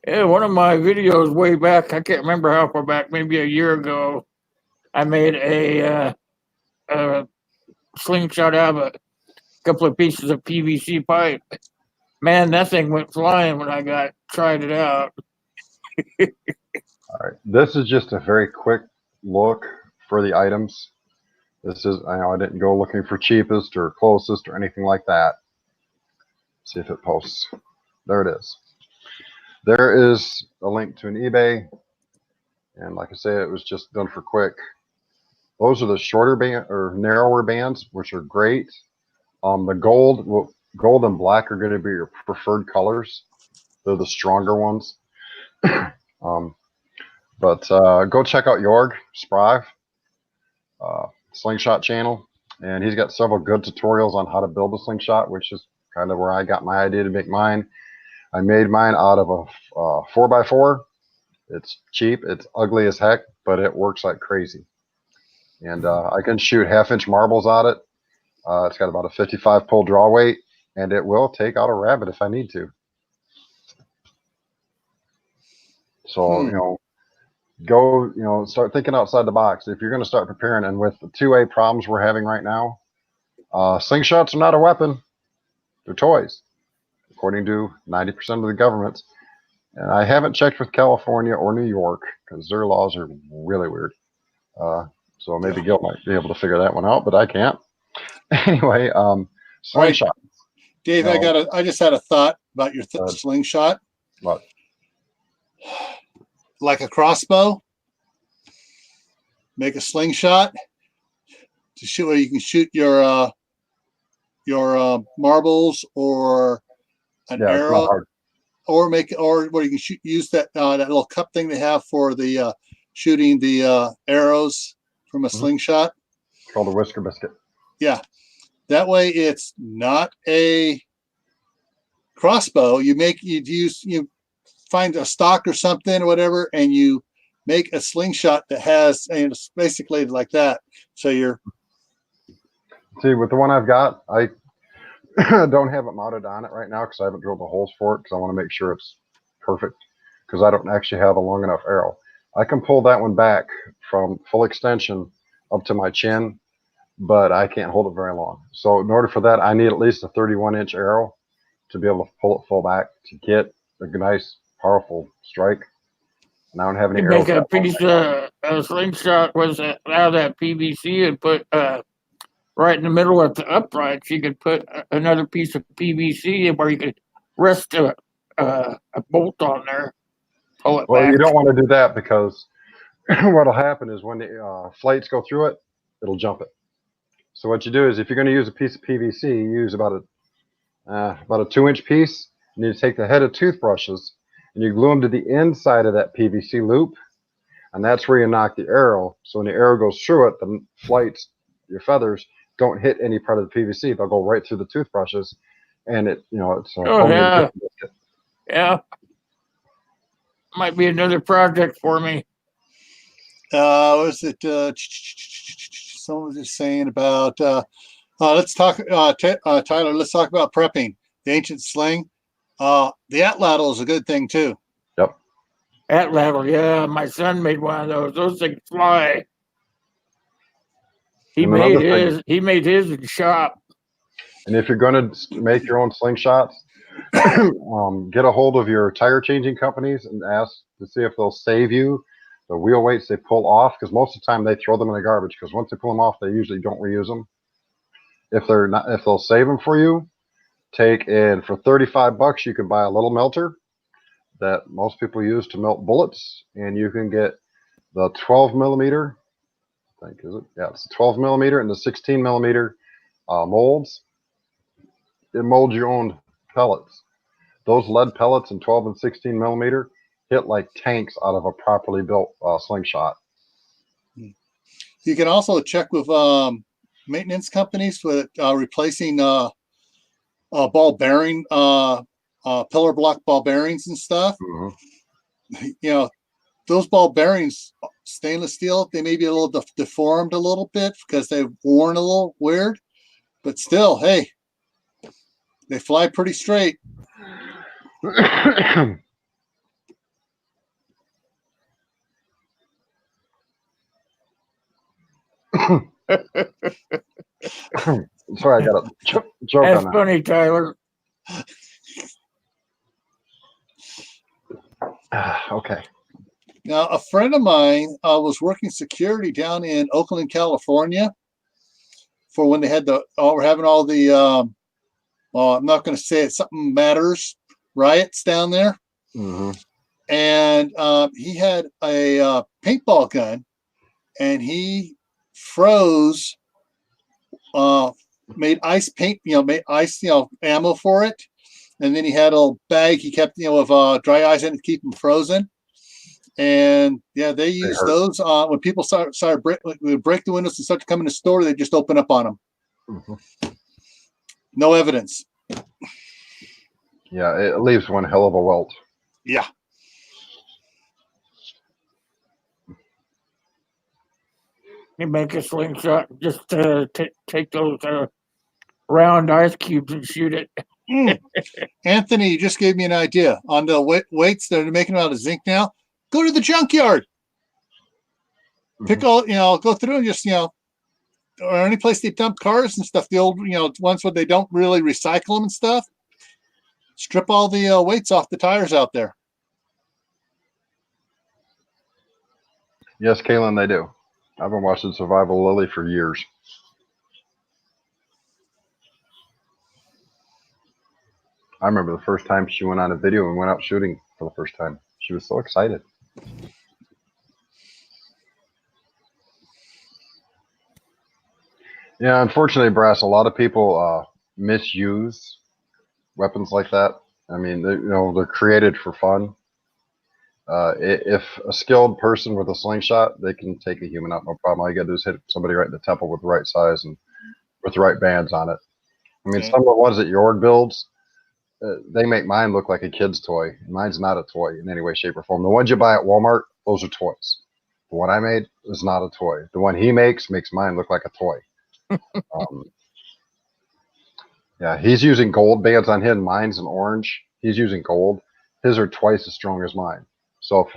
Yeah, one of my videos way back, I can't remember how far back, maybe a year ago, I made a slingshot out of a couple of pieces of PVC pipe. Man, that thing went flying when I tried it out. All right, this is just a very quick look for the items. This is, I didn't go looking for cheapest or closest or anything like that. See if it posts. There it is. There is a link to an eBay, and like I say, it was just done for quick. Those are the shorter band or narrower bands, which are great. The gold and black are going to be your preferred colors. They're the stronger ones. But go check out Jorg Sprague, Slingshot channel, and he's got several good tutorials on how to build a slingshot, which is kind of where I got my idea to make mine. I made mine out of a 4x4. It's cheap, it's ugly as heck, but it works like crazy. And I can shoot half-inch marbles at it. It's got about a 55 pull draw weight, and it will take out a rabbit if I need to. So, go, start thinking outside the box. If you're going to start preparing, and with the 2A problems we're having right now, slingshots are not a weapon. They're toys, according to 90% of the governments. And I haven't checked with California or New York because their laws are really weird. So maybe Gil might be able to figure that one out, but I can't. Anyway, slingshot. Dave, I just had a thought about your slingshot. What? Like a crossbow. Make a slingshot to shoot where you can shoot your marbles or an arrow. or where you can use that that little cup thing they have for the shooting the arrows from a slingshot. It's called a whisker biscuit. Yeah, that way it's not a crossbow. You find a stock or something or whatever, and you make a slingshot that has, and it's basically like that. So you're See, with the one I've got, I don't have it mounted on it right now because I haven't drilled the holes for it because I want to make sure it's perfect because I don't actually have a long enough arrow. I can pull that one back from full extension up to my chin, but I can't hold it very long. So in order for that, I need at least a 31-inch arrow to be able to pull it full back to get a nice, powerful strike. And I don't have any You arrows. make a piece of a slingshot was out of that PVC and put right in the middle of the uprights. You could put another piece of PVC where you could rest a bolt on there, pull it Well, back. you don't want to do that because what'll happen is when the flights go through it, it'll jump it. So what you do is if you're going to use a piece of PVC, you use about a 2-inch piece. You need to take the head of toothbrushes and you glue them to the inside of that PVC loop, and that's where you knock the arrow. So when the arrow goes through it, the flights, your feathers, don't hit any part of the PVC. They'll go right through the totoothbrushes, and it's Oh yeah, yeah. Might be another project for me. what was it? Someone was just saying about. Let's talk, Tyler. Let's talk about prepping the ancient sling. The atlatl is a good thing too. Yep. Atlatl, yeah. My son made one of those. Those things fly. He made his in shop. And if you're going to make your own slingshots, get a hold of your tire changing companies and ask to see if they'll save you the wheel weights they pull off, because most of the time they throw them in the garbage because once they pull them off, they usually don't reuse them. If they'll save them for you, for $35 you can buy a little melter that most people use to melt bullets, and you can get the 12 millimeter. I think is it? Yeah, it's 12 millimeter and the 16 millimeter molds. It molds your own pellets. Those lead pellets in 12 and 16 millimeter hit like tanks out of a properly built slingshot. You can also check with maintenance companies with replacing ball bearing, pillar block ball bearings and stuff. Mm-hmm. Those ball bearings, stainless steel, they may be a little deformed a little bit because they've worn a little weird, but still, hey, they fly pretty straight. Sorry, I got a joke That's on that. funny, Tyler. Okay. Now, a friend of mine was working security down in Oakland, California, for when they had we're having all the, I'm not going to say it, something matters riots down there. Mm-hmm. And he had a paintball gun, and he froze, made ice paint, made ice, ammo for it. And then he had a little bag he kept, of dry ice in it to keep them frozen. And yeah, they used those when people started break the windows and start to come in the store. They just open up on them. Mm-hmm. No evidence. Yeah, it leaves one hell of a welt. Yeah. You make a slingshot, just take those round ice cubes and shoot it. Anthony, you just gave me an idea on the weights that are making out of zinc now. Go to the junkyard. Pick all, go through and just, or any place they dump cars and stuff, the old, ones where they don't really recycle them and stuff. Strip all the weights off the tires out there. Yes, Kaylin, they do. I've been watching Survival Lily for years. I remember the first time she went on a video and went out shooting for the first time. She was so excited. Yeah, unfortunately, Brass, a lot of people misuse weapons like that. I mean, they're created for fun. If a skilled person with a slingshot, they can take a human out no problem. All you gotta do is hit somebody right in the temple with the right size and with the right bands on it. I mean, Okay. some of the ones that Jorg builds, they make mine look like a kid's toy. Mine's not a toy in any way, shape, or form. The ones you buy at Walmart, those are toys. The one I made is not a toy. The one he makes mine look like a toy. Um, yeah, he's using gold bands on his. Mine's an orange. He's using gold. His are twice as strong as mine. So if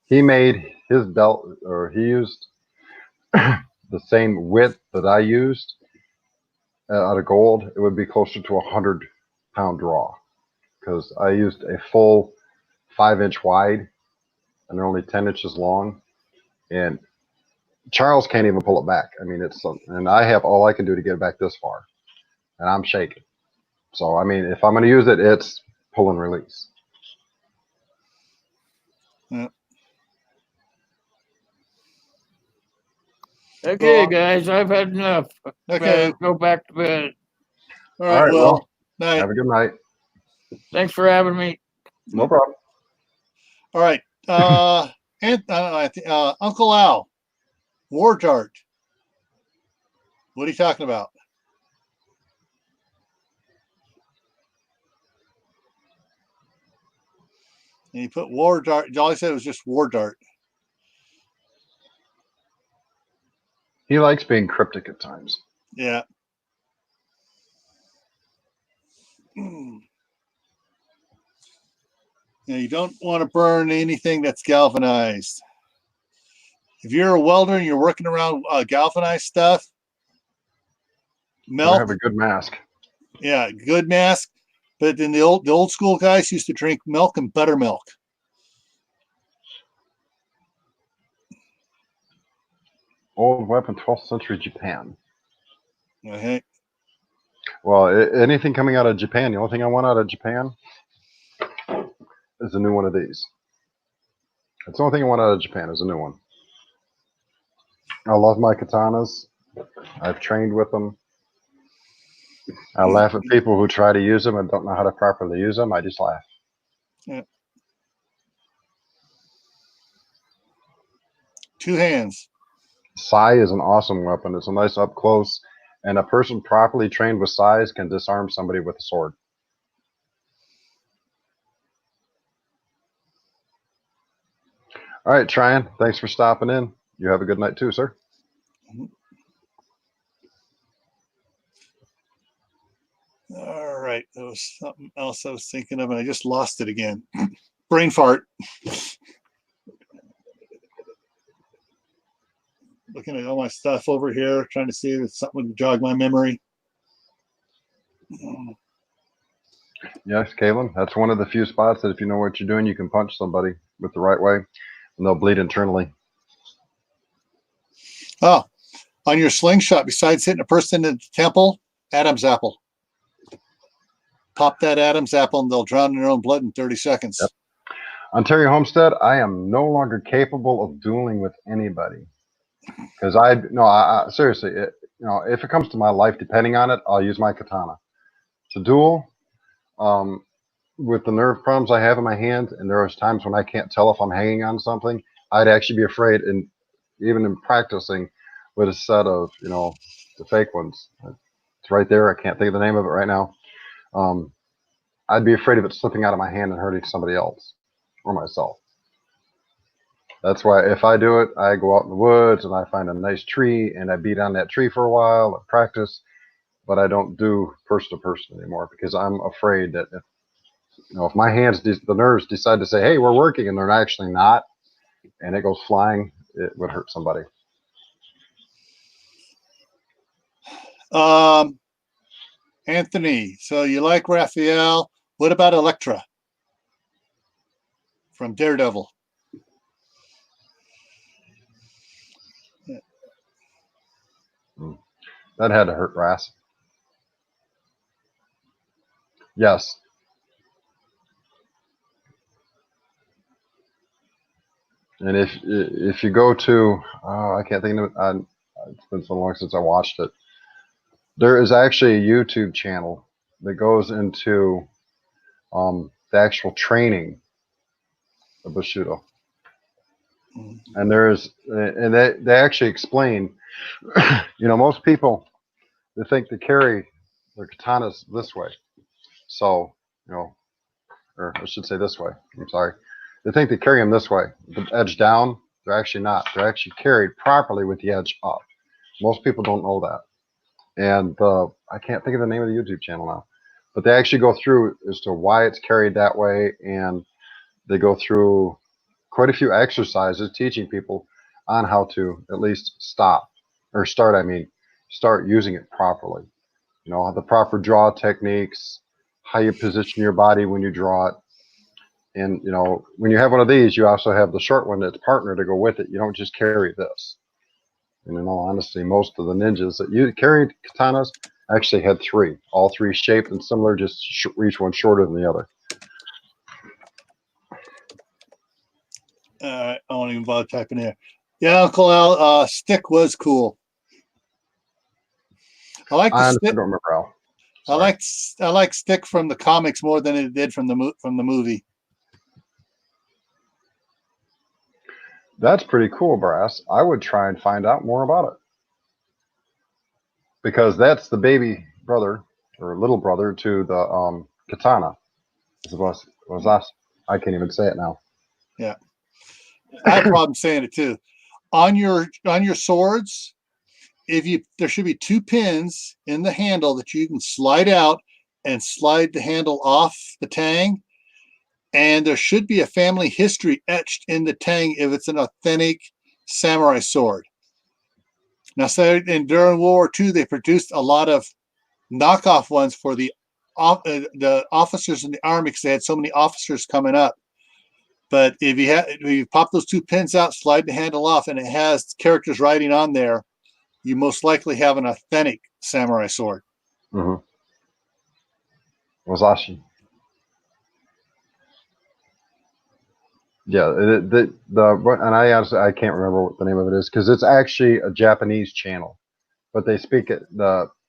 he made his belt, or he used the same width that I used out of gold, it would be closer to 100-pound draw, because I used a full 5-inch wide and they're only 10 inches long. And Charles can't even pull it back. I mean, and I have all I can do to get it back this far, and I'm shaking. So, I mean, if I'm going to use it, it's pull and release. Yeah. Okay, Well, guys, I've had enough. okay. Go back to bed. All right. right, Well, well, night. have a good night. Thanks for having me. No problem. All right. Uncle Al, War Dart. What are you talking about? And he put War Dart. All he said was just War Dart. He likes being cryptic at times. Yeah. You don't want to burn anything that's galvanized. If you're a welder and you're working around galvanized stuff, Better milk, have a good mask. yeah, good mask. But then the old school guys used to drink milk and buttermilk. Old weapon, 12th century Japan. Okay. Well, anything coming out of Japan, the only thing I want out of Japan is a new one of these. That's the only thing I want out of Japan is a new one. I love my katanas. I've trained with them. I laugh at people who try to use them and don't know how to properly use them. I just laugh. Yeah. Two hands. Sai is an awesome weapon. It's a nice up close, and a person properly trained with sais can disarm somebody with a sword. All right, Tryon, thanks for stopping in. You have a good night too, sir. All right. There was something else I was thinking of, and I just lost it again. Brain fart. Looking at all my stuff over here, trying to see if something would jog my memory. Yes, Caitlin, that's one of the few spots that if you know what you're doing, you can punch somebody with the right way, and they'll bleed internally. Oh, on your slingshot, besides hitting a person in the temple, Adam's apple. Pop that Adam's apple and they'll drown in their own blood in 30 seconds. Yep. Ontario Homestead, I am no longer capable of dueling with anybody. Because I seriously, if it comes to my life depending on it, I'll use my katana. To duel, with the nerve problems I have in my hand, and there are times when I can't tell if I'm hanging on something, I'd actually be afraid, and even in practicing with a set of, the fake ones. It's right there. I can't think of the name of it right now. I'd be afraid of it slipping out of my hand and hurting somebody else or myself. That's why if I do it, I go out in the woods and I find a nice tree and I beat on that tree for a while and practice, but I don't do person to person anymore because I'm afraid that if my hands, the nerves decide to say, hey, we're working, and they're actually not, and it goes flying, it would hurt somebody. Anthony, so you like Raphael. What about Elektra from Daredevil? That had to hurt Ras. Yes. And if you go to, I can't think of it. It's been so long since I watched it. There is actually a YouTube channel that goes into the actual training of Bushido. Mm. And they actually explain, most people, they think they carry their katanas this way. So, or I should say this way. I'm sorry. They think they carry them this way, the edge down. They're actually not. They're actually carried properly with the edge up. Most people don't know that. And I can't think of the name of the YouTube channel now, but they actually go through as to why it's carried that way, and they go through quite a few exercises teaching people on how to at least start using it properly. The proper draw techniques, how you position your body when you draw it. And, when you have one of these, you also have the short one that's partner to go with it. You don't just carry this. And in all honesty, most of the ninjas that you carried katanas actually had three, all three shaped and similar, just each one shorter than the other. I won't even bother typing there. Yeah, Uncle Al, Stick was cool. I like the I Stick. don't remember Al. I like Stick from the comics more than it did from the movie. That's pretty cool, Brass. I would try and find out more about it, because that's the baby brother or little brother to the katana. Was us? I can't even say it now. Yeah, I have a problem saying it too. On your swords, there should be 2 pins in the handle that you can slide out and slide the handle off the tang. And there should be a family history etched in the tang if it's an authentic samurai sword. Now, so during World War II, they produced a lot of knockoff ones for the officers in the army because they had so many officers coming up. But if you pop those 2 pins out, slide the handle off, and it has characters writing on there, you most likely have an authentic samurai sword. Mm-hmm. Wazashi. Yeah, and I honestly I can't remember what the name of it is, because it's actually a Japanese channel, but they speak it.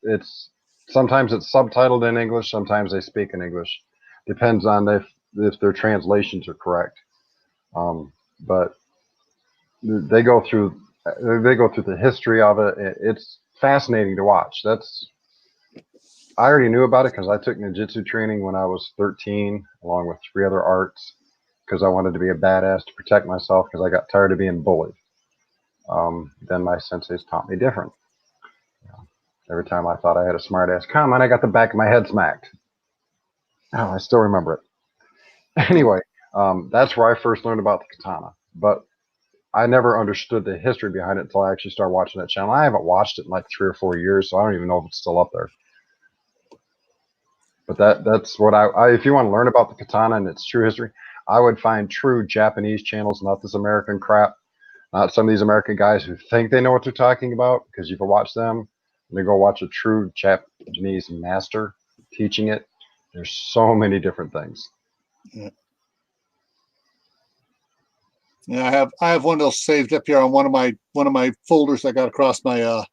It's sometimes it's subtitled in English, sometimes they speak in English. Depends on if their translations are correct. But they go through the history of it. It's fascinating to watch. I already knew about it because I took ninjutsu training when I was 13, along with 3 other arts, because I wanted to be a badass to protect myself because I got tired of being bullied. Then my senseis taught me different. Every time I thought I had a smart ass comment, I got the back of my head smacked. Oh, I still remember it. Anyway, that's where I first learned about the katana. But I never understood the history behind it until I actually started watching that channel. I haven't watched it in like 3 or 4 years, so I don't even know if it's still up there. But that's what if you want to learn about the katana and its true history, I would find true Japanese channels, not this American crap, not some of these American guys who think they know what they're talking about, because you can watch them and they go watch a true Japanese master teaching it. There's so many different things. Yeah. Yeah, I have one of those saved up here on one of my folders I got across my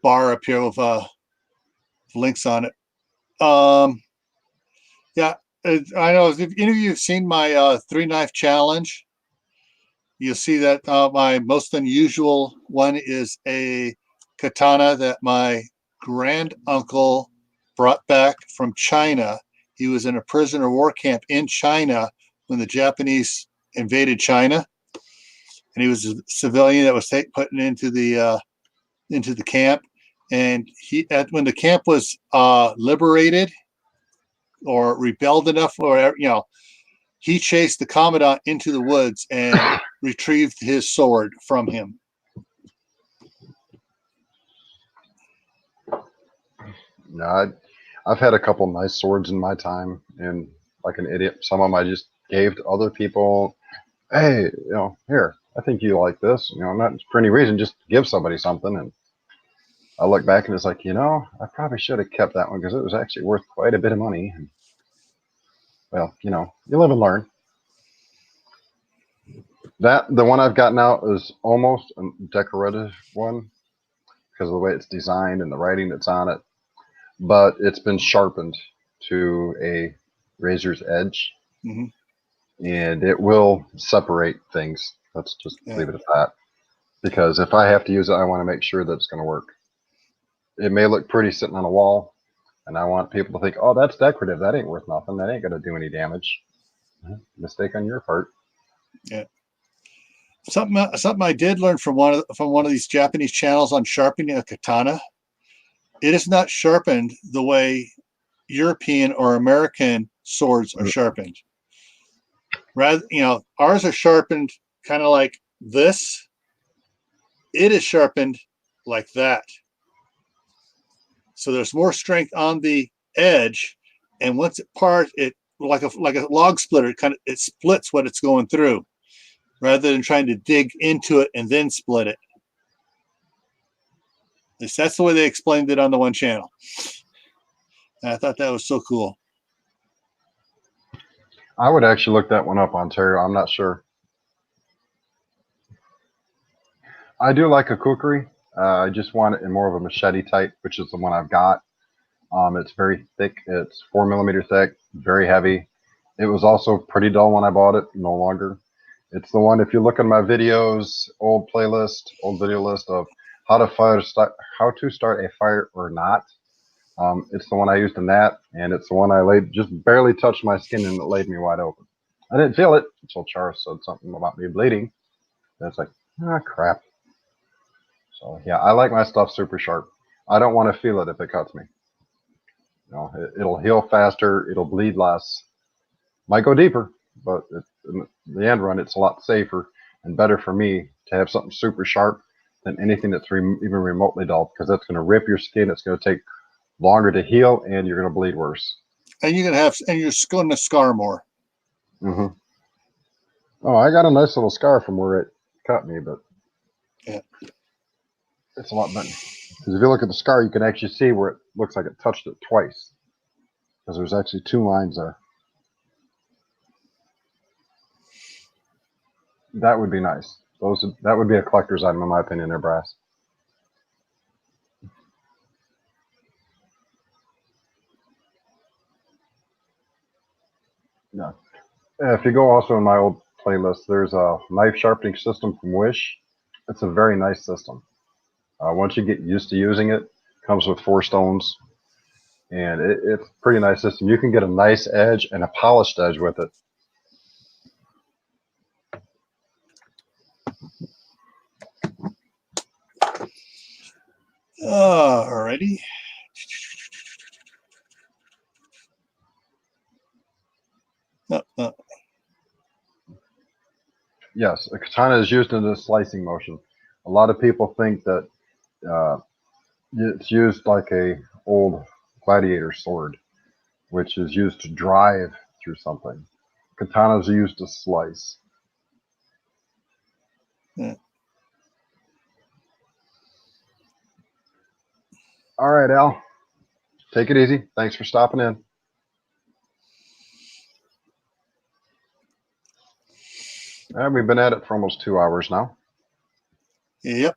bar up here with links on it. Yeah, I know if any of you have seen my 3-knife challenge, you'll see that my most unusual one is a katana that my grand uncle brought back from China. He was in a prisoner of war camp in China when the Japanese invaded China, and he was a civilian that was put into the camp. And when the camp was liberated or rebelled enough, or he chased the commandant into the woods and retrieved his sword from him. No, I've had a couple nice swords in my time, and like an idiot, some of them I just gave to other people. Hey, here, I think you like this. Not for any reason, just give somebody something. And I look back and it's like, I probably should have kept that one because it was actually worth quite a bit of money. And, well, you live and learn. The one I've got now is almost a decorative one because of the way it's designed and the writing that's on it, but it's been sharpened to a razor's edge, Mhm. and it will separate things. Let's just Yeah. leave it at that. Because if I have to use it, I want to make sure that it's going to work. It may look pretty sitting on a wall, and I want people to think, "Oh, that's decorative. That ain't worth nothing. That ain't going to do any damage." Mistake on your part. Something I did learn from one of these Japanese channels on sharpening a katana. It is not sharpened the way European or American swords are sharpened. Rather, ours are sharpened kind of like this. It is sharpened like that. So there's more strength on the edge, and once it parts, it like a log splitter. It splits what it's going through, rather than trying to dig into it and then split it. At least that's the way they explained it on the one channel. And I thought that was so cool. I would actually look that one up, Ontario. I'm not sure. I do like a kukri. I just want it in more of a machete type, which is the one I've got. It's very thick. It's 4mm thick, very heavy. It was also pretty dull when I bought it. No longer. It's the one. If you look at my videos, old video list of how to start a fire or not. It's the one I used in that, and it's the one I just barely touched my skin and it laid me wide open. I didn't feel it until Charles said something about me bleeding. And it's like, crap. So yeah, I like my stuff super sharp. I don't want to feel it if it cuts me. It'll heal faster. It'll bleed less. Might go deeper, but in the end run, it's a lot safer and better for me to have something super sharp than anything that's even remotely dull, because that's going to rip your skin. It's going to take longer to heal, and you're going to bleed worse. And you're going to scar more. Mm-hmm. Oh, I got a nice little scar from where it cut me, but yeah, it's a lot better. Because if you look at the scar, you can actually see where it looks like it touched it twice. Because there's actually 2 lines there. That would be nice. That would be a collector's item, in my opinion. They're brass. Yeah. If you go also in my old playlist, there's a knife sharpening system from Wish. It's a very nice system. Once you get used to using it, comes with 4 stones, and it's a pretty nice system. You can get a nice edge and a polished edge with it. Alrighty. No. Yes, a katana is used in the slicing motion. A lot of people think that it's used like a old gladiator sword, which is used to drive through something. Katanas are used to slice. Yeah. All right, Al. Take it easy. Thanks for stopping in. We've been at it for almost 2 hours now. Yep.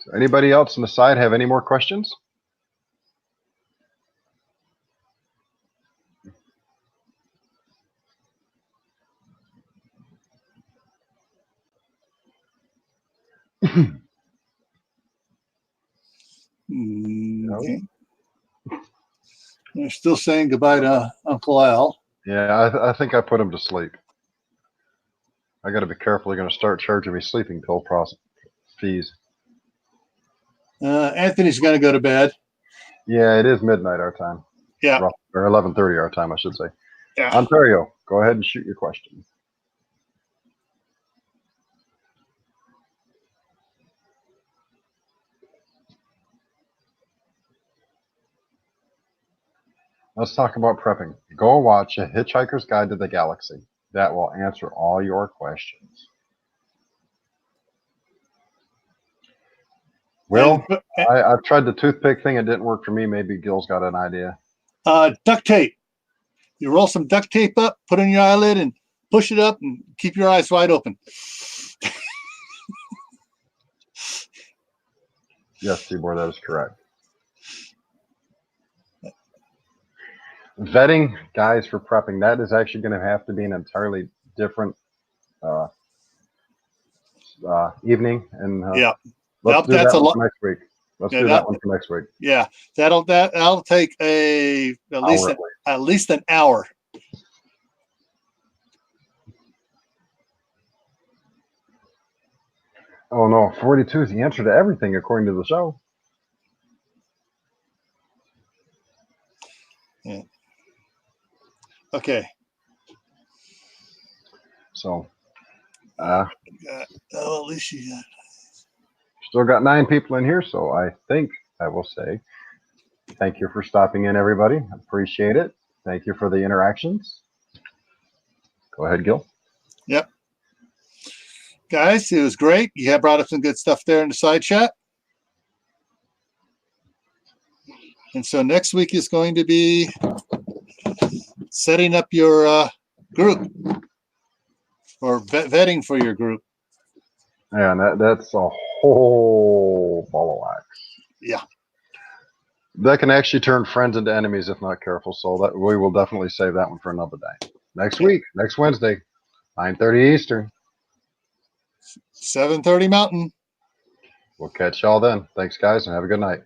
So anybody else on the side have any more questions? Okay. They're still saying goodbye to Uncle Al. Yeah, I think I put him to sleep. I got to be careful. They're going to start charging me sleeping pill fees. Anthony's going to go to bed. Yeah, it is midnight our time. Yeah. Or 11:30 our time, I should say. Yeah. Ontario, go ahead and shoot your question. Let's talk about prepping. Go watch A Hitchhiker's Guide to the Galaxy. That will answer all your questions. Well, I've tried the toothpick thing. It didn't work for me. Maybe Gil's got an idea. Duct tape. You roll some duct tape up, put it in your eyelid, and push it up, and keep your eyes wide open. Yes, Tibor, that is correct. vetting guys for prepping, that is actually going to have to be an entirely different evening. And Yeah. let's do That's that a one lot. for next week. Let's Yeah, do that one for next week. Yeah, that'll take Hour at least an hour. Oh no, 42 is the answer to everything according to the show. Okay. So, At least you got. still got 9 people in here, so I think I will say thank you for stopping in, everybody. Appreciate it. Thank you for the interactions. Go ahead, Gil. Yep. Guys, it was great. You have brought up some good stuff there in the side chat. And so next week is going to be setting up your group or vetting for your group. And that's a whole ball of wax. Yeah. That can actually turn friends into enemies if not careful. So that we will definitely save that one for another day. Next week, next Wednesday, 9:30 Eastern. 7:30 Mountain. We'll catch y'all then. Thanks, guys, and have a good night.